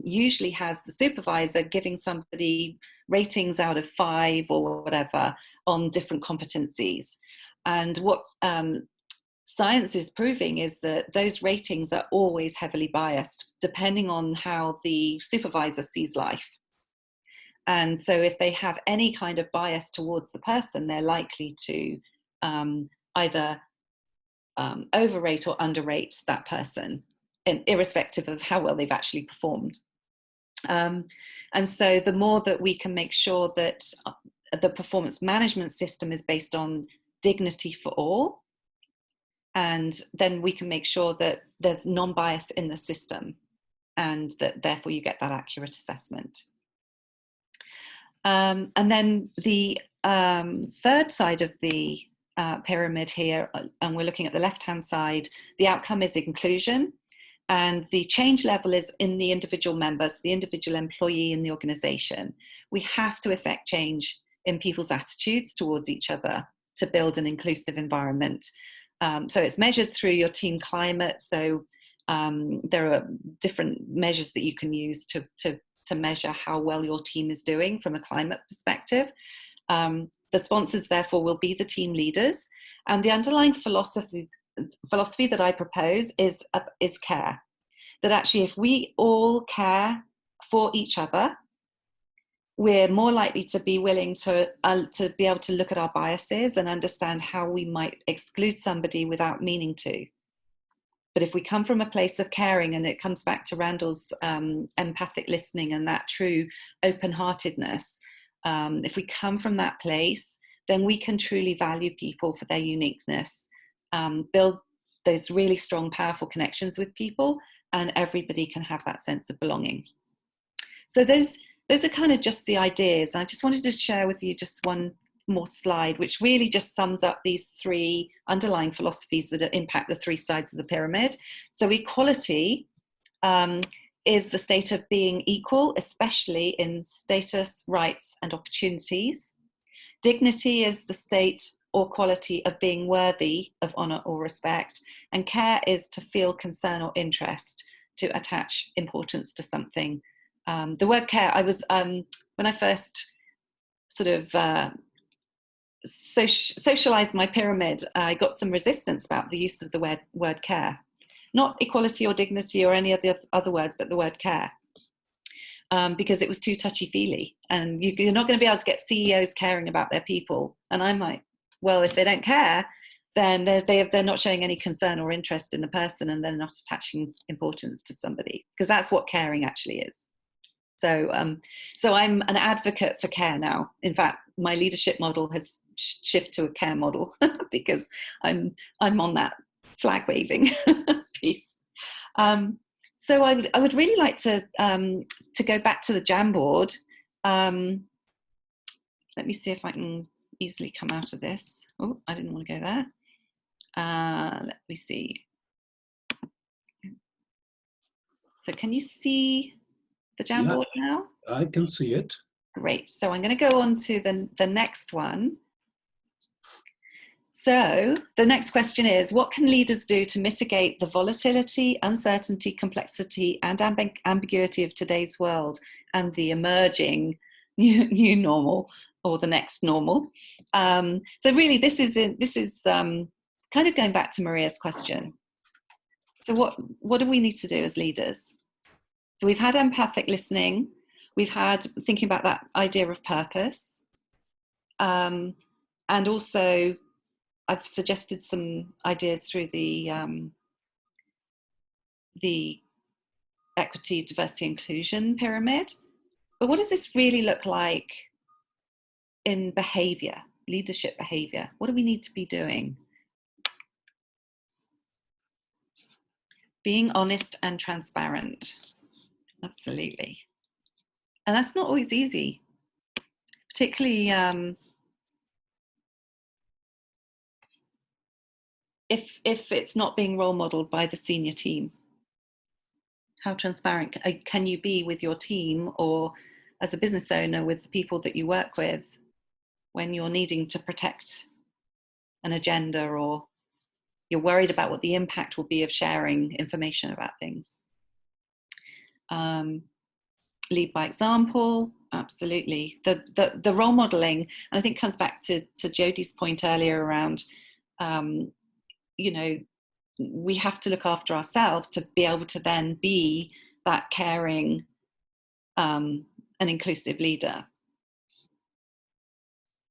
usually has the supervisor giving somebody ratings out of 5 or whatever on different competencies. And what science is proving is that those ratings are always heavily biased, depending on how the supervisor sees life. And so if they have any kind of bias towards the person, they're likely to either overrate or underrate that person, irrespective of how well they've actually performed. And so the more that we can make sure that the performance management system is based on dignity for all, and then we can make sure that there's non-bias in the system, and that therefore you get that accurate assessment. And then the third side of the pyramid here, and we're looking at the left-hand side, the outcome is inclusion. And the change level is in the individual members, the individual employee in the organization. We have to affect change in people's attitudes towards each other to build an inclusive environment. So it's measured through your team climate. So there are different measures that you can use to measure how well your team is doing from a climate perspective. The sponsors, therefore, will be the team leaders. And the underlying philosophy philosophy that I propose is care. That actually, if we all care for each other, we're more likely to be willing to be able to look at our biases and understand how we might exclude somebody without meaning to. But if we come from a place of caring, and it comes back to Randall's empathic listening and that true open-heartedness, if we come from that place, then we can truly value people for their uniqueness, build those really strong, powerful connections with people, and everybody can have that sense of belonging. So those are kind of just the ideas. I just wanted to share with you just one more slide, which really just sums up these three underlying philosophies that impact the three sides of the pyramid. So equality is the state of being equal, especially in status, rights, and opportunities. Dignity is the state or quality of being worthy of honour or respect. And care is to feel concern or interest, to attach importance to something. The word care, I was, when I first sort of socialized my pyramid, I got some resistance about the use of the word care. Not equality or dignity or any of the other words, but the word care. Because it was too touchy-feely. And you're not going to be able to get CEOs caring about their people. And I'm like, well, if they don't care, then they're not showing any concern or interest in the person, and they're not attaching importance to somebody, because that's what caring actually is. So I'm an advocate for care now. In fact, my leadership model has shifted to a care model because I'm on that flag waving piece. So I would really like to go back to the Jamboard. Let me see if I can easily come out of this. Oh, I didn't want to go there. Let me see. So can you see the Jamboard now? I can see it. Great. So I'm going to go on to the next one. So the next question is, what can leaders do to mitigate the volatility, uncertainty, complexity, and ambiguity of today's world and the emerging new normal, or the next normal? So really, this is kind of going back to Maria's question. So what do we need to do as leaders? So we've had empathic listening. We've had thinking about that idea of purpose. And also, I've suggested some ideas through the equity, diversity, inclusion pyramid. But what does this really look like in behavior, leadership behavior? What do we need to be doing? Being honest and transparent. Absolutely. And that's not always easy, particularly if it's not being role modeled by the senior team. How transparent can you be with your team, or as a business owner with the people that you work with, when you're needing to protect an agenda, or you're worried about what the impact will be of sharing information about things? Lead by example, absolutely. The role modeling, and I think comes back to Jodie's point earlier around, you know, we have to look after ourselves to be able to then be that caring and inclusive leader.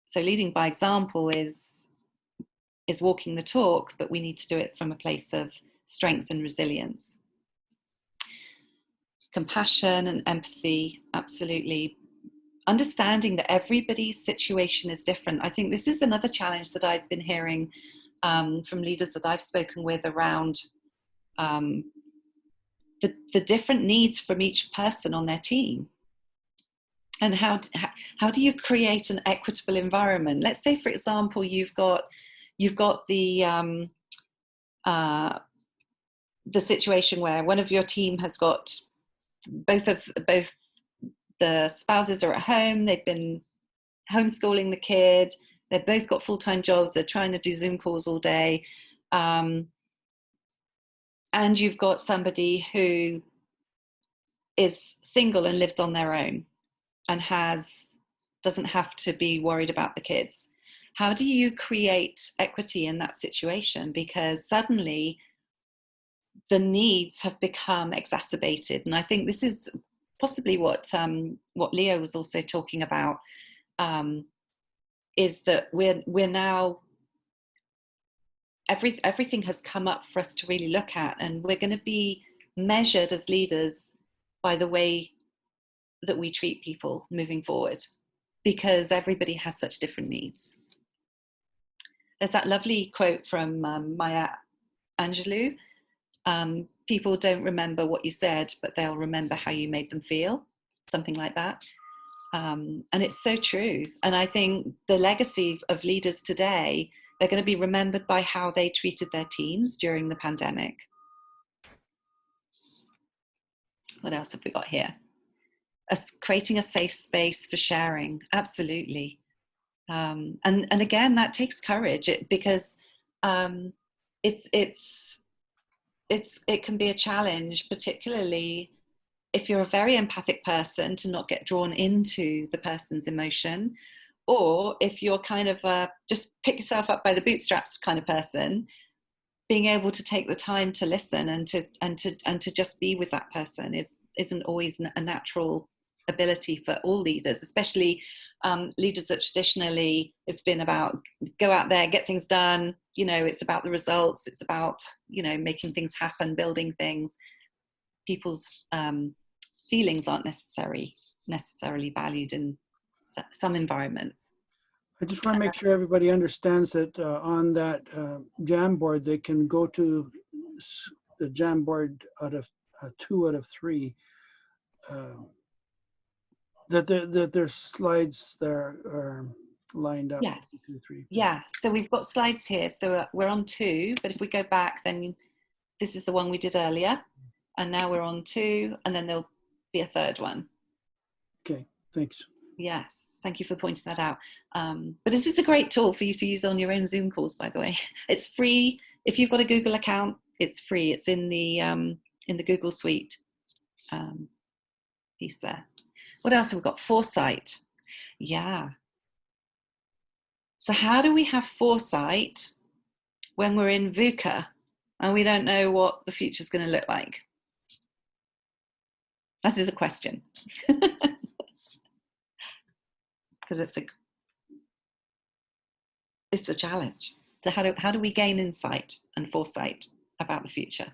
So leading by example is walking the talk, but we need to do it from a place of strength and resilience. Compassion and empathy, absolutely. Understanding that everybody's situation is different. I think this is another challenge that I've been hearing from leaders that I've spoken with around the different needs from each person on their team. And how do you create an equitable environment? Let's say, for example, you've got the situation where one of your team has got both the spouses are at home, they've been homeschooling the kid, they've both got full-time jobs, they're trying to do Zoom calls all day, and you've got somebody who is single and lives on their own and doesn't have to be worried about the kids. how do you create equity in that situation? Because suddenly the needs have become exacerbated. And I think this is possibly what Leo was also talking about, is that we're now, everything has come up for us to really look at, and we're going to be measured as leaders by the way that we treat people moving forward, because everybody has such different needs. There's that lovely quote from Maya Angelou, people don't remember what you said, but they'll remember how you made them feel, something like that. And it's so true. And I think the legacy of leaders today, they're going to be remembered by how they treated their teams during the pandemic. What else have we got here? Creating a safe space for sharing. Absolutely. And again, that takes courage, because it can be a challenge, particularly if you're a very empathic person, to not get drawn into the person's emotion, or if you're kind of just pick yourself up by the bootstraps kind of person, being able to take the time to listen and to just be with that person isn't always a natural ability for all leaders, especially leaders that traditionally it's been about go out there, get things done, it's about the results, it's about making things happen, building things. People's feelings aren't necessarily valued in some environments. I just want to make sure everybody understands that on that Jamboard, they can go to the Jamboard out of 2 out of 3. That there's slides there are lined up. Yes. 1, 2, 3. Yeah. So we've got slides here. So we're on 2, but if we go back, then this is the one we did earlier, and now we're on 2, and then there'll be a 3rd one. Okay. Thanks. Yes, thank you for pointing that out. But this is a great tool for you to use on your own Zoom calls, by the way. It's free. If you've got a Google account, it's free. It's in the Google Suite piece there. What else have we got? Foresight. Yeah. So how do we have foresight when we're in VUCA and we don't know what the future is going to look like? That is a question. Because it's a challenge. So how do we gain insight and foresight about the future?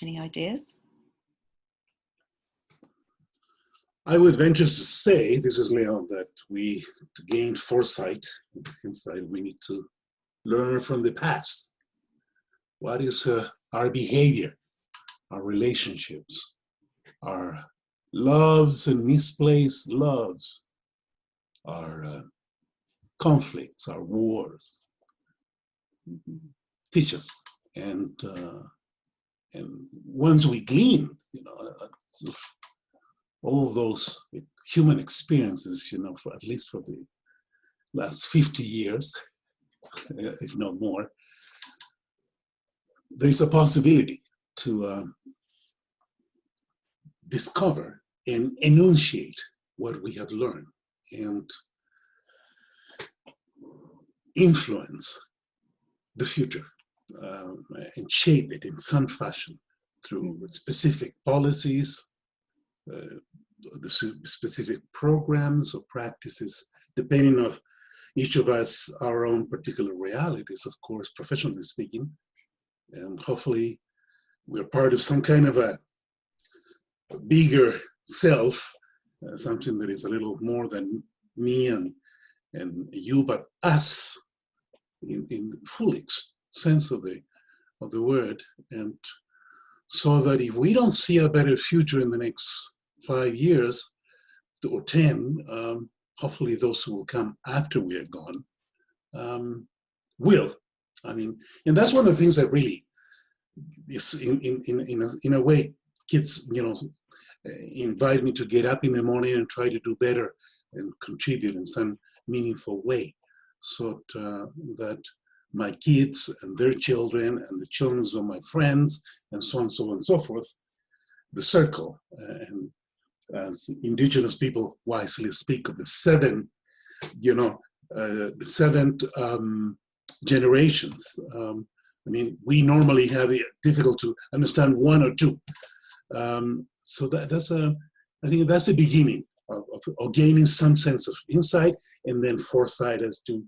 Any ideas? I would venture to say, this is Leon, that to gain foresight, insight, we need to learn from the past. What is our behavior, our relationships, our loves and misplaced loves, our conflicts, our wars? Teach us. And once we glean, all those human experiences, for at least for the last 50 years, if not more, there's a possibility to discover and enunciate what we have learned and influence the future and shape it in some fashion through specific policies, the specific programs or practices, depending on each of us, our own particular realities, of course, professionally speaking. And hopefully we're part of some kind of a bigger self, something that is a little more than me and you, but us in full sense of the word. And so that if we don't see a better future in the next 5 years or 10, hopefully those who will come after we are gone will. I mean, and that's one of the things that really is in a way, kids, invite me to get up in the morning and try to do better and contribute in some meaningful way, so that my kids and their children and the children of my friends and so on and so forth the circle. And as indigenous people wisely speak of the seven, the seven generations. I mean, we normally have it difficult to understand one or two. So I think that's the beginning of gaining some sense of insight and then foresight as to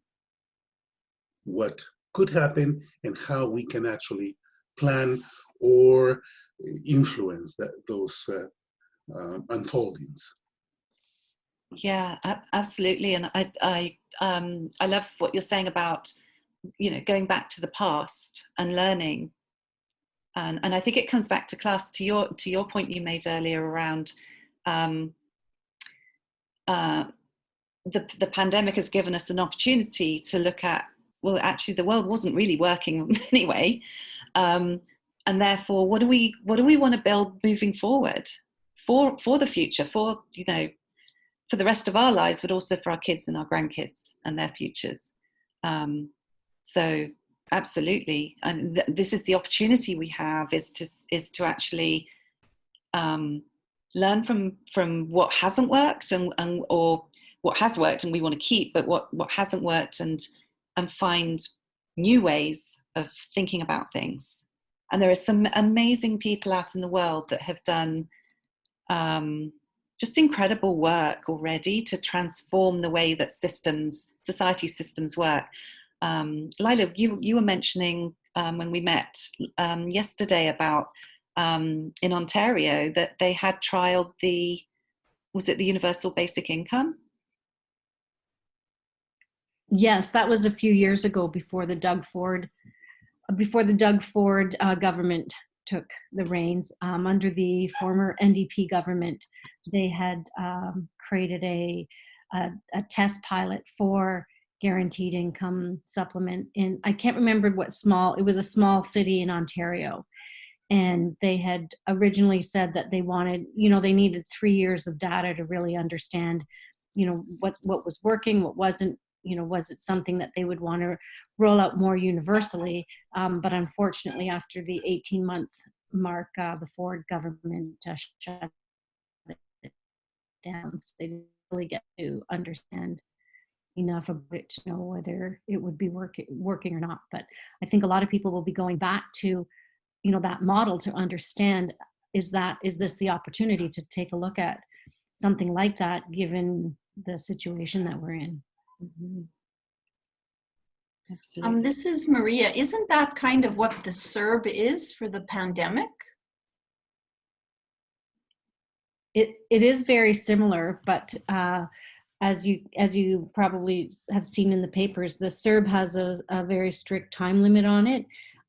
what could happen and how we can actually plan or influence those unfoldings. Yeah, absolutely. And I love what you're saying about, going back to the past and learning. And I think it comes back to class, to your point you made earlier around the pandemic has given us an opportunity to look at, well, actually the world wasn't really working anyway. And therefore, what do we want to build moving forward for the future, for the rest of our lives, but also for our kids and our grandkids and their futures. So absolutely, and this is the opportunity we have, is to actually learn from what hasn't worked or what has worked and we want to keep, but what hasn't worked, and find new ways of thinking about things. And there are some amazing people out in the world that have done just incredible work already to transform the way that society systems work. Lila, you were mentioning when we met yesterday about in Ontario that they had trialed was it the universal basic income? Yes, that was a few years ago, before the Doug Ford government took the reins. Under the former NDP government, they had created a test pilot for guaranteed income supplement in, I can't remember it was a small city in Ontario. And they had originally said that they wanted, they needed 3 years of data to really understand, what was working, what wasn't. Was it something that they would want to roll out more universally? But unfortunately, after the 18-month mark, the Ford government shut it down. So they didn't really get to understand enough about it to know whether it would be working or not. But I think a lot of people will be going back to, that model to understand, is this the opportunity to take a look at something like that, given the situation that we're in? Mm-hmm. Absolutely. This is Maria. Isn't that kind of what the CERB is for the pandemic? It is very similar, but as you probably have seen in the papers, the CERB has a very strict time limit on it,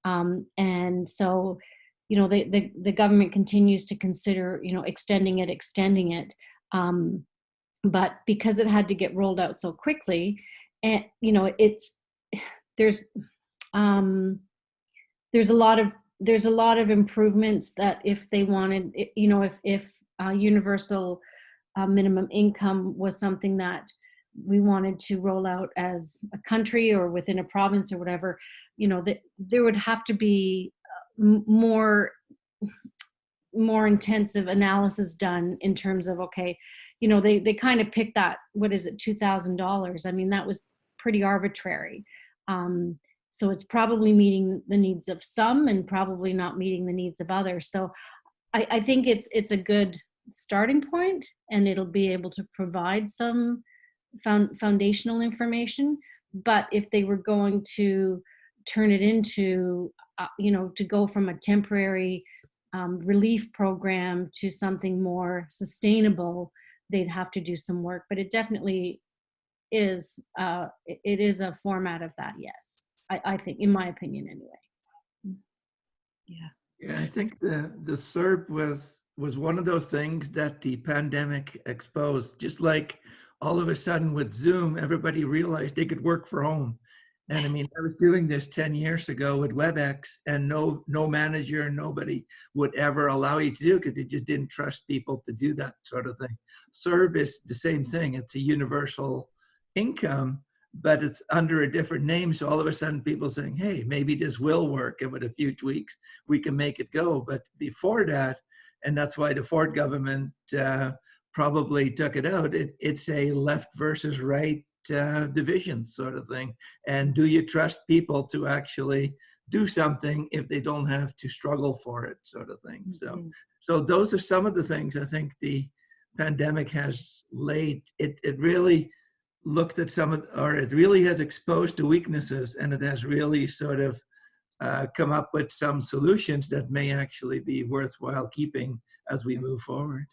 and so the government continues to consider extending it. But because it had to get rolled out so quickly, and there's a lot of improvements that if they wanted, if universal minimum income was something that we wanted to roll out as a country or within a province or whatever, that there would have to be more intensive analysis done in terms of, okay, they kind of picked that, what is it, $2,000. I mean, that was pretty arbitrary. So it's probably meeting the needs of some and probably not meeting the needs of others. So I think it's a good starting point, and it'll be able to provide some foundational information. But if they were going to turn it into, to go from a temporary relief program to something more sustainable, they'd have to do some work. But it definitely is it is a format of that, yes. I think, in my opinion anyway. Yeah, I think the CERB was one of those things that the pandemic exposed. Just like all of a sudden with Zoom, everybody realized they could work from home. And I mean, I was doing this 10 years ago with WebEx, and no manager, nobody would ever allow you to do it because they just didn't trust people to do that sort of thing. CERB is the same thing. It's a universal income, but it's under a different name. So all of a sudden people saying, hey, maybe this will work, and with a few tweaks, we can make it go. But before that, and that's why the Ford government probably took it out. It's a left versus right division sort of thing. And do you trust people to actually do something if they don't have to struggle for it, sort of thing? So those are some of the things I think the pandemic has laid. It really looked at some of, or it really has exposed the weaknesses, and it has really sort of come up with some solutions that may actually be worthwhile keeping as we move forward.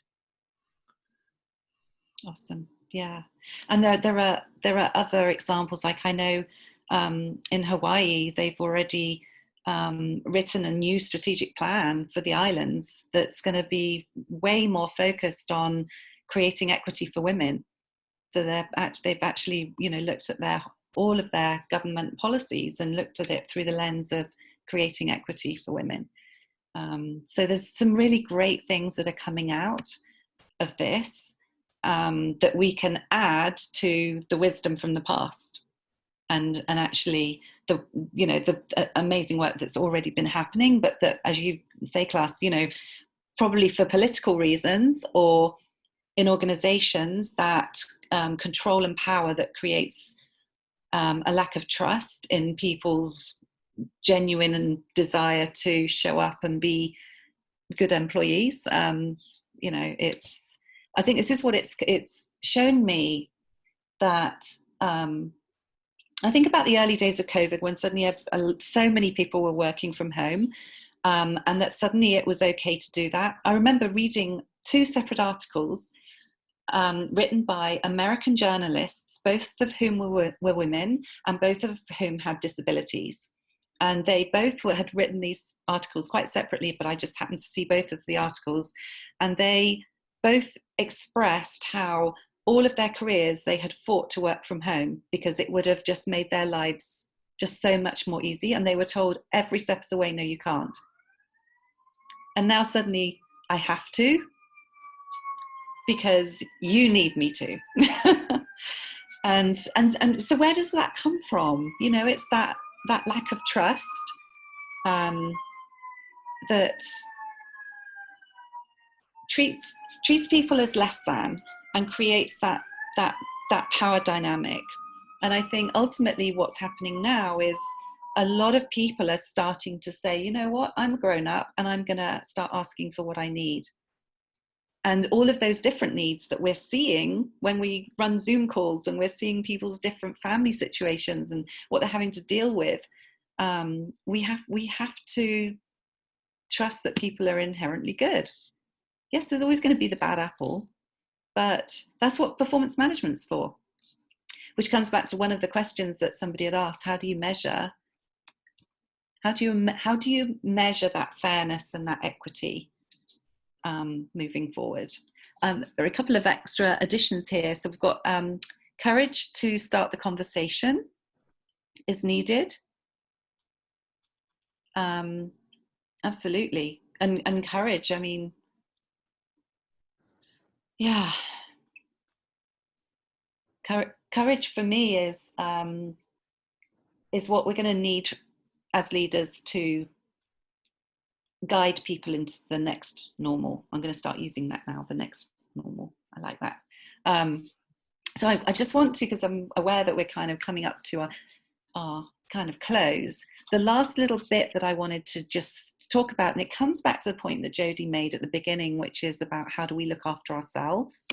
Awesome. Yeah. And there are other examples. Like I know in Hawaii, they've already written a new strategic plan for the islands that's going to be way more focused on creating equity for women. So they've actually, you know, looked at all of their government policies and looked at it through the lens of creating equity for women. So there's some really great things that are coming out of this that we can add to the wisdom from the past, and actually the amazing work that's already been happening, but that, as you say, Klaas, you know, probably for political reasons or in organizations that control and power, that creates a lack of trust in people's genuine desire to show up and be good employees. You know, I think this is what it's shown me, that I think about the early days of COVID, when suddenly so many people were working from home, and that suddenly it was okay to do that. I remember reading 2 separate articles written by American journalists, both of whom were women and both of whom had disabilities. And they both had written these articles quite separately, but I just happened to see both of the articles. And they both expressed how all of their careers they had fought to work from home because it would have just made their lives just so much more easy. And they were told every step of the way, no, you can't. And now suddenly I have to, because you need me to. and so where does that come from? You know, it's that lack of trust that treats people as less than, and creates that power dynamic. And I think ultimately what's happening now is a lot of people are starting to say, you know what, I'm grown up and I'm going to start asking for what I need. And all of those different needs that we're seeing when we run Zoom calls, and we're seeing people's different family situations and what they're having to deal with, we have to trust that people are inherently good. Yes, there's always going to be the bad apple, but that's what performance management's for. Which comes back to one of the questions that somebody had asked: how do you measure? How do you measure that fairness and that equity moving forward? There are a couple of extra additions here. So we've got courage to start the conversation is needed. Absolutely, and courage. I mean, yeah, courage for me is what we're going to need as leaders to guide people into the next normal. I'm going to start using that now, the next normal. I like that. So I just want to, because I'm aware that we're kind of coming up to our kind of close, the last little bit that I wanted to just talk about, and it comes back to the point that Jodie made at the beginning, which is about how do we look after ourselves.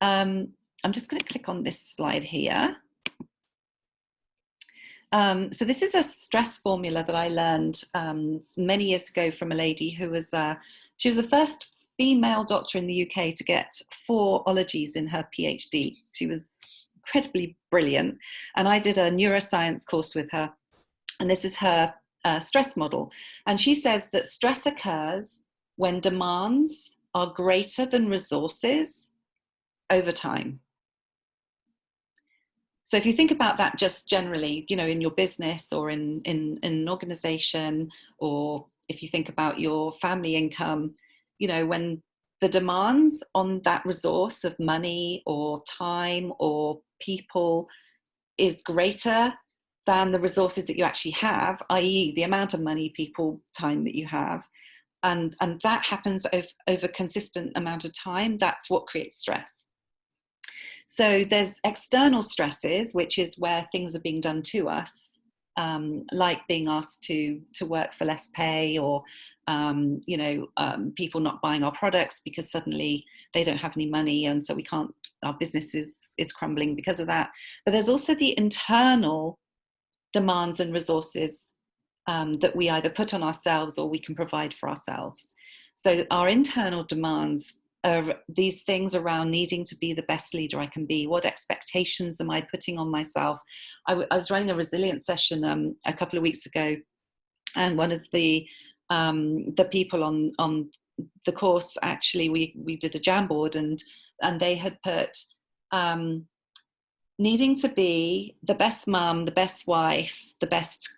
I'm just going to click on this slide here. So this is a stress formula that I learned many years ago from a lady who was, she was the first female doctor in the UK to get 4 ologies in her PhD. She was incredibly brilliant. And I did a neuroscience course with her. And this is her stress model. And she says that stress occurs when demands are greater than resources over time. So if you think about that just generally, you know, in your business or in an organization, or if you think about your family income, you know, when the demands on that resource of money or time or people is greater than the resources that you actually have, i.e. the amount of money, people, time that you have, and that happens over a consistent amount of time, that's what creates stress. So there's external stresses, which is where things are being done to us, like being asked to work for less pay, or people not buying our products because suddenly they don't have any money, and so we can't, our business is crumbling because of that. But there's also the internal demands and resources that we either put on ourselves or we can provide for ourselves. So our internal demands are these things around needing to be the best leader I can be. What expectations am I putting on myself? I was running a resilience session a couple of weeks ago, and one of the people on the course, actually, we did a Jamboard, and they had put needing to be the best mum, the best wife, the best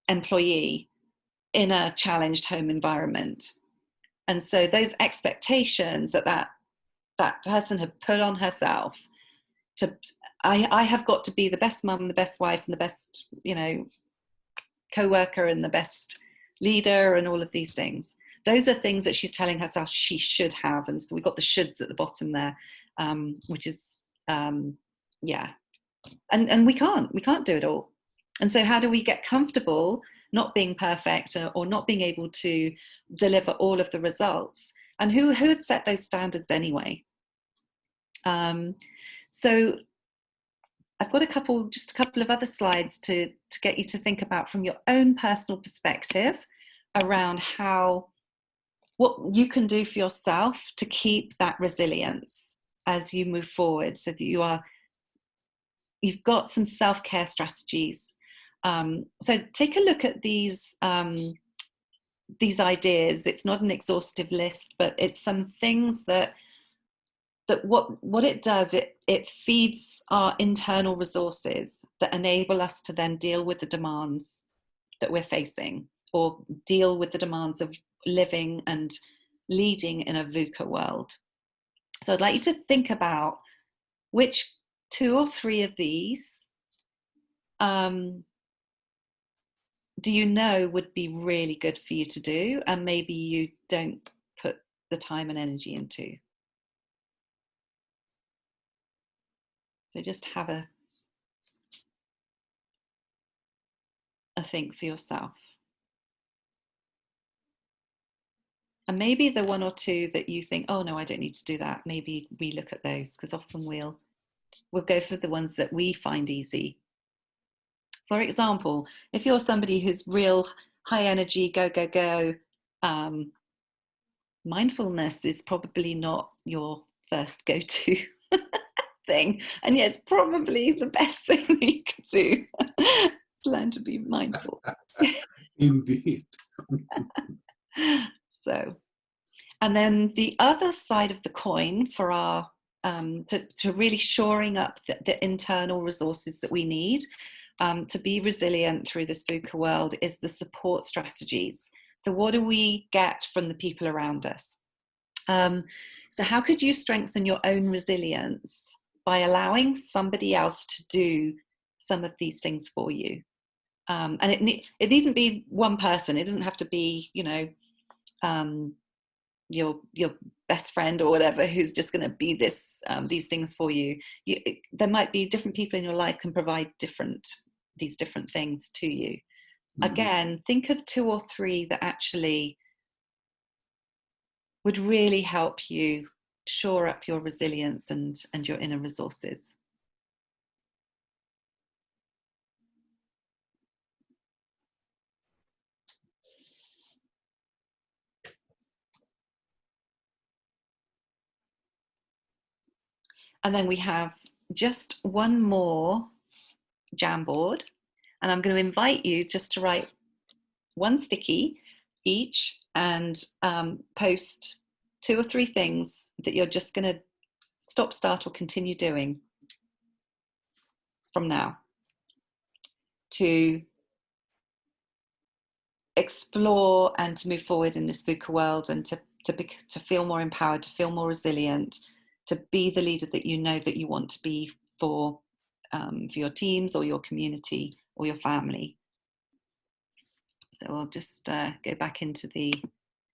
employee in a challenged home environment. And so those expectations that person had put on herself to, I have got to be the best mum, the best wife, and the best, co-worker, and the best leader, and all of these things. Those are things that she's telling herself she should have. And so we've got the shoulds at the bottom there, which is, And we can't do it all. And so how do we get comfortable not being perfect, or not being able to deliver all of the results? And who had set those standards anyway? So I've got just a couple of other slides to get you to think about from your own personal perspective around what you can do for yourself to keep that resilience as you move forward, so that you've got some self-care strategies. So take a look at these ideas. It's not an exhaustive list, but it's some things that what it does, it feeds our internal resources that enable us to then deal with the demands that we're facing, or deal with the demands of living and leading in a VUCA world. So I'd like you to think about which 2 or 3 of these do you know would be really good for you to do, and maybe you don't put the time and energy into. So just have a think for yourself. And maybe the 1 or 2 that you think, oh no, I don't need to do that, maybe we look at those, because often we'll go for the ones that we find easy. For example, if you're somebody who's real high energy, go, mindfulness is probably not your first go-to thing, and yet it's probably the best thing that you can do to learn to be mindful. Indeed. So, and then the other side of the coin for our to really shoring up the internal resources that we need to be resilient through this VUCA world is the support strategies. So what do we get from the people around us? So how could you strengthen your own resilience by allowing somebody else to do some of these things for you? And it needn't be one person. It doesn't have to be, your best friend or whatever who's just going to be these things for you. There might be different people in your life can provide these different things to you. Mm-hmm. Again, think of 2 or 3 that actually would really help you shore up your resilience and your inner resources. And then we have just one more Jamboard, and I'm going to invite you just to write 1 sticky each and post 2 or 3 things that you're just going to stop, start, or continue doing from now to explore and to move forward in this VUCA world, and to feel more empowered, to feel more resilient, to be the leader that you know that you want to be for your teams or your community or your family. So I'll just go back into the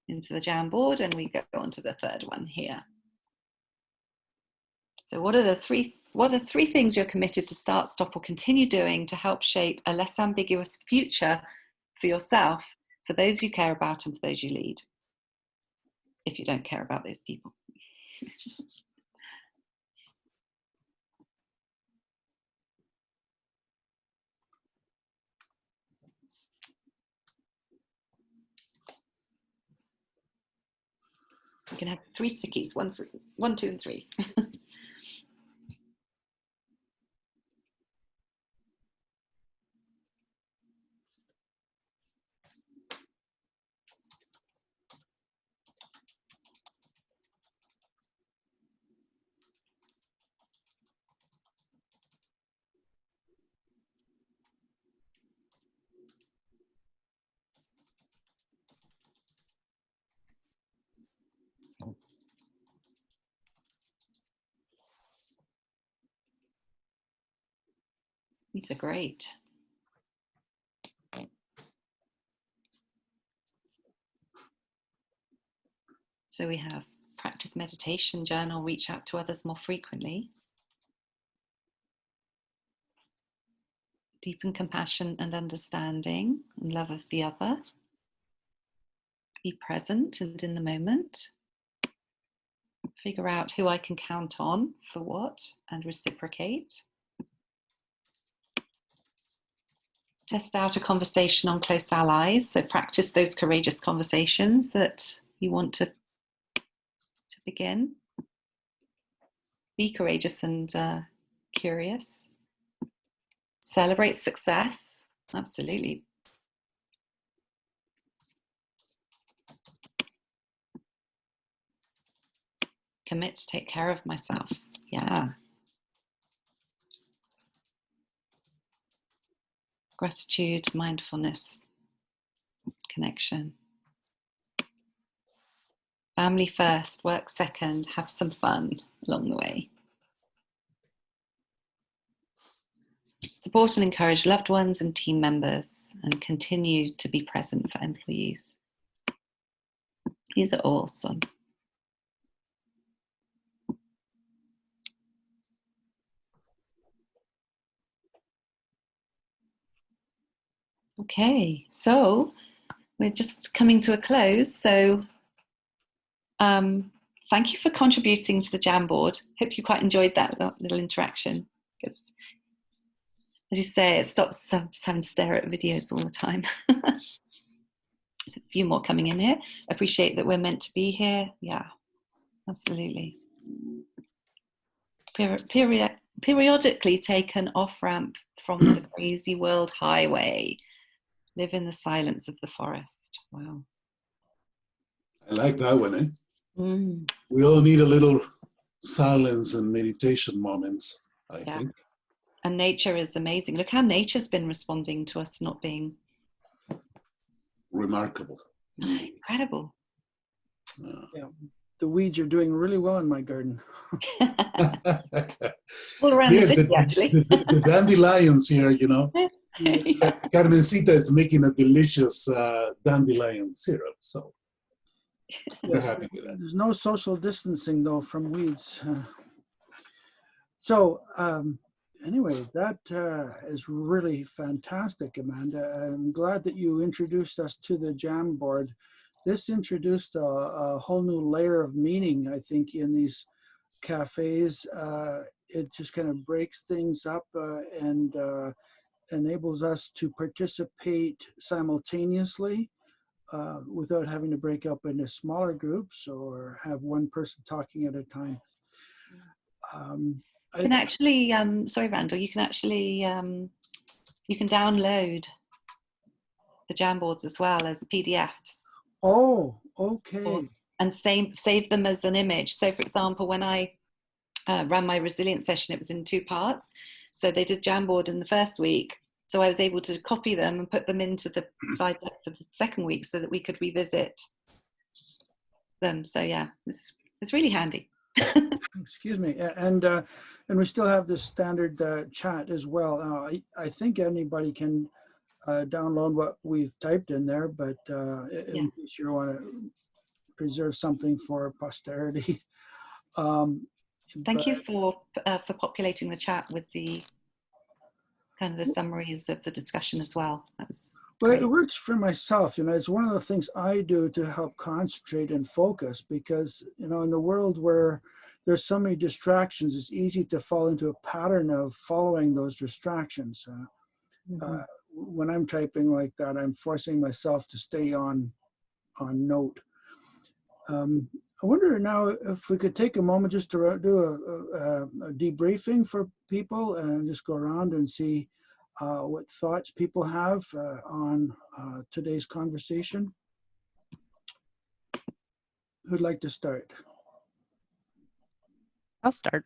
into the Jamboard, and we go on to the third one here. So what are three things you're committed to start, stop, or continue doing to help shape a less ambiguous future for yourself, for those you care about, and for those you lead, if you don't care about those people? You can have 3 sickies, 1, 2, and 3. These are great. So we have practice meditation, journal, reach out to others more frequently. Deepen compassion and understanding and love of the other. Be present and in the moment. Figure out who I can count on for what and reciprocate. Test out a conversation on close allies. So practice those courageous conversations that you want to begin. Be courageous and curious. Celebrate success. Absolutely. Commit to take care of myself. Yeah. Gratitude, mindfulness, connection. Family first, work second, have some fun along the way. Support and encourage loved ones and team members, and continue to be present for employees. These are awesome. Okay, so we're just coming to a close. So thank you for contributing to the Jamboard. Hope you quite enjoyed that little interaction, because as you say, it stops just having to stare at videos all the time. There's a few more coming in here. Appreciate that we're meant to be here. Yeah, absolutely. Periodically take an off-ramp from the crazy world highway. Live in the silence of the forest. Wow. I like that one, eh? We all need a little silence and meditation moments, I think. And nature is amazing. Look how nature's been responding to us not being... Remarkable. Incredible. Yeah, the weeds are doing really well in my garden. All around the city, actually. The dandelions here, you know. Carmencita is making a delicious dandelion syrup, so we're happy with that. There's no social distancing, though, from weeds. So anyway, that is really fantastic, Amanda. I'm glad that you introduced us to the Jamboard. This introduced a whole new layer of meaning, I think, in these cafes. It just kind of breaks things up and enables us to participate simultaneously without having to break up into smaller groups or have one person talking at a time. You can actually, sorry, Randall, you can actually, you can download the Jamboards as well as PDFs. Oh, okay. And save them as an image. So for example, when I ran my resilience session, it was in 2 parts. So they did Jamboard in the first week. So I was able to copy them and put them into the slide deck for the second week so that we could revisit them. So yeah, it's really handy. Excuse me. And we still have the standard chat as well. I think anybody can download what we've typed in there, but in case you want to preserve something for posterity. Thank you for populating the chat with the kind of the summaries of the discussion as well. That was Well, great. it works for myself. It's one of the things I do to help concentrate and focus, because, in the world where there's so many distractions, it's easy to fall into a pattern of following those distractions. When I'm typing like that, I'm forcing myself to stay on note. I wonder now if we could take a moment just to do a debriefing for people and just go around and see what thoughts people have on today's conversation. Who'd like to start? I'll start.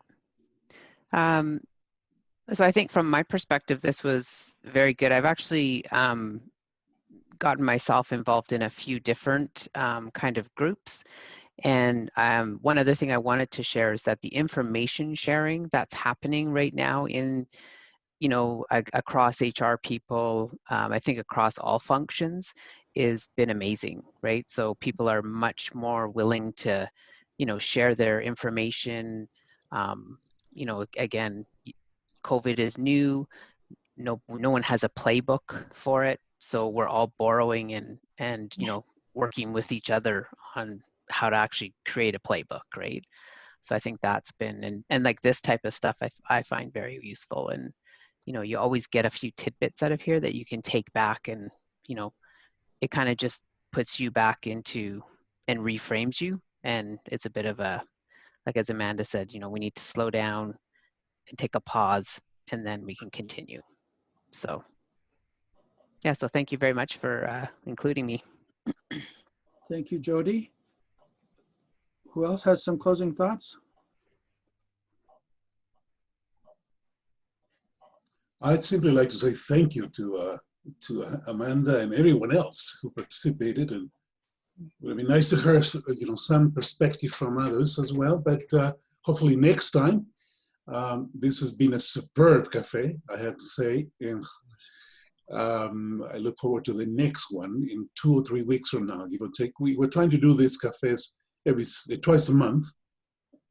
So I think from my perspective, this was very good. I've actually gotten myself involved in a few different kind of groups. And one other thing I wanted to share is that the information sharing that's happening right now in, across HR people, I think across all functions, has been amazing, right? So people are much more willing to, share their information. Again, COVID is new. No one has a playbook for it. So we're all borrowing and working with each other on how to actually create a playbook, right? So I think that's been, and like this type of stuff I find very useful. And, you always get a few tidbits out of here that you can take back, and, it kind of just puts you back into and reframes you. And it's a bit of a, like as Amanda said, we need to slow down and take a pause, and then we can continue. So yeah, so thank you very much for including me. Thank you, Jody. Who else has some closing thoughts? I'd simply like to say thank you to Amanda and everyone else who participated, and it would be nice to hear some perspective from others as well. But hopefully next time. This has been a superb cafe, I have to say, and I look forward to the next one in 2 or 3 weeks from now, give or take. We're trying to do these cafes twice a month,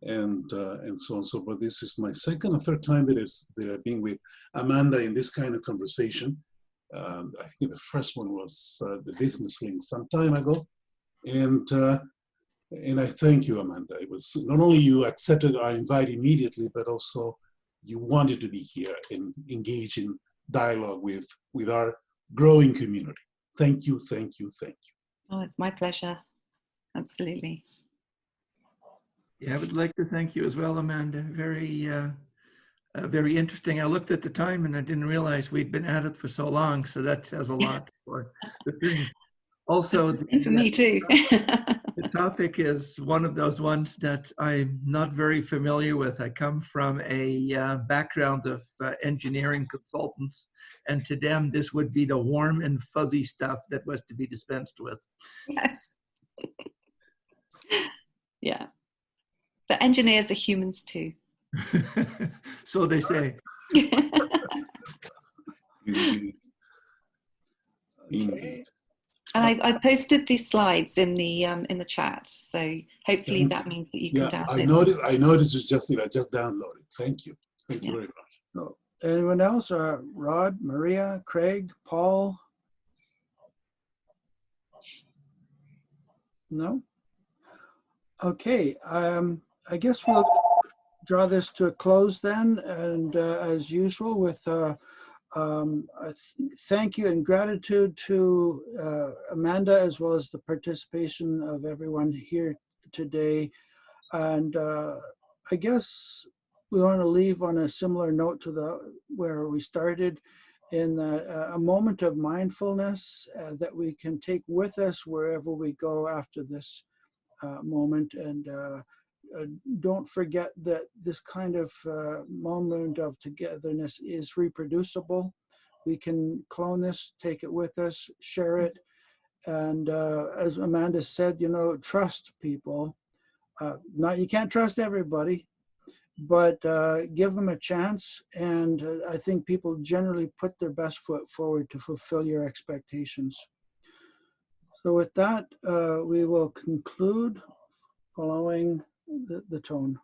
and so on. So, but this is my second or third time that I've been with Amanda in this kind of conversation. I think the first one was the Business Link some time ago, and I thank you, Amanda. It was not only you accepted our invite immediately, but also you wanted to be here and engage in dialogue with our growing community. Thank you, thank you, thank you. Oh, it's my pleasure. Absolutely. Yeah, I would like to thank you as well, Amanda. Very interesting. I looked at the time and I didn't realize we'd been at it for so long. So that says a lot for the things. Also, for me too. The topic is one of those ones that I'm not very familiar with. I come from a background of engineering consultants, and to them, this would be the warm and fuzzy stuff that was to be dispensed with. Yes. Yeah. But engineers are humans too. So they say. Indeed. Indeed. And I posted these slides in the chat, so hopefully that means that you can download. I noticed you just did. I just downloaded. Thank you. Thank you very much. So, anyone else? Rod, Maria, Craig, Paul? No? Okay. I guess we'll draw this to a close then, and as usual with thank you and gratitude to Amanda, as well as the participation of everyone here today. And I guess we want to leave on a similar note to where we started, in a moment of mindfulness that we can take with us wherever we go after this moment. And don't forget that this kind of moment of togetherness is reproducible. We can clone this, take it with us, share it. And as Amanda said, trust people. You can't trust everybody, but give them a chance. And I think people generally put their best foot forward to fulfill your expectations. So with that, we will conclude following the tone.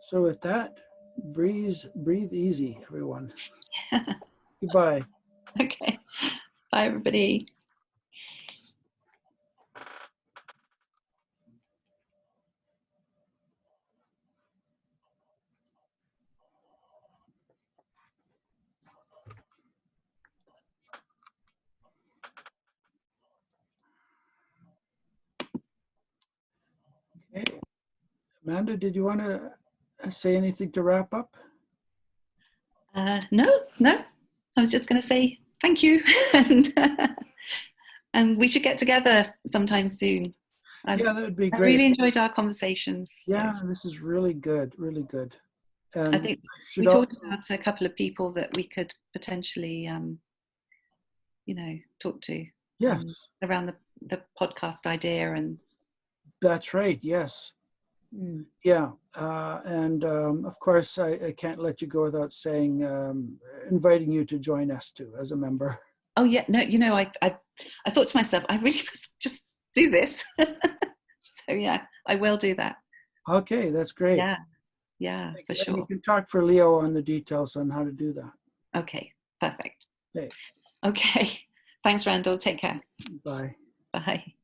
So with that, breathe easy, everyone. Goodbye. Okay. Bye, everybody. Okay. Amanda, did you want to say anything to wrap up? No. I was just going to say thank you, and we should get together sometime soon. Yeah, that would be I great. really enjoyed our conversations. So Yeah, this is really good, really good. And I think should we talked also- about a couple of people that we could potentially, talk to. Yes, Around the podcast idea and. that's right. Yes. Mm. Yeah, and of course, I can't let you go without saying, inviting you to join us too as a member. Oh yeah, no, I thought to myself, I really must just do this. So yeah, I will do that. Okay, that's great. Yeah, for And sure. you can talk for Leo on the details on how to do that. Okay, perfect. Okay. Okay, thanks, Randall. Take care. Bye. Bye.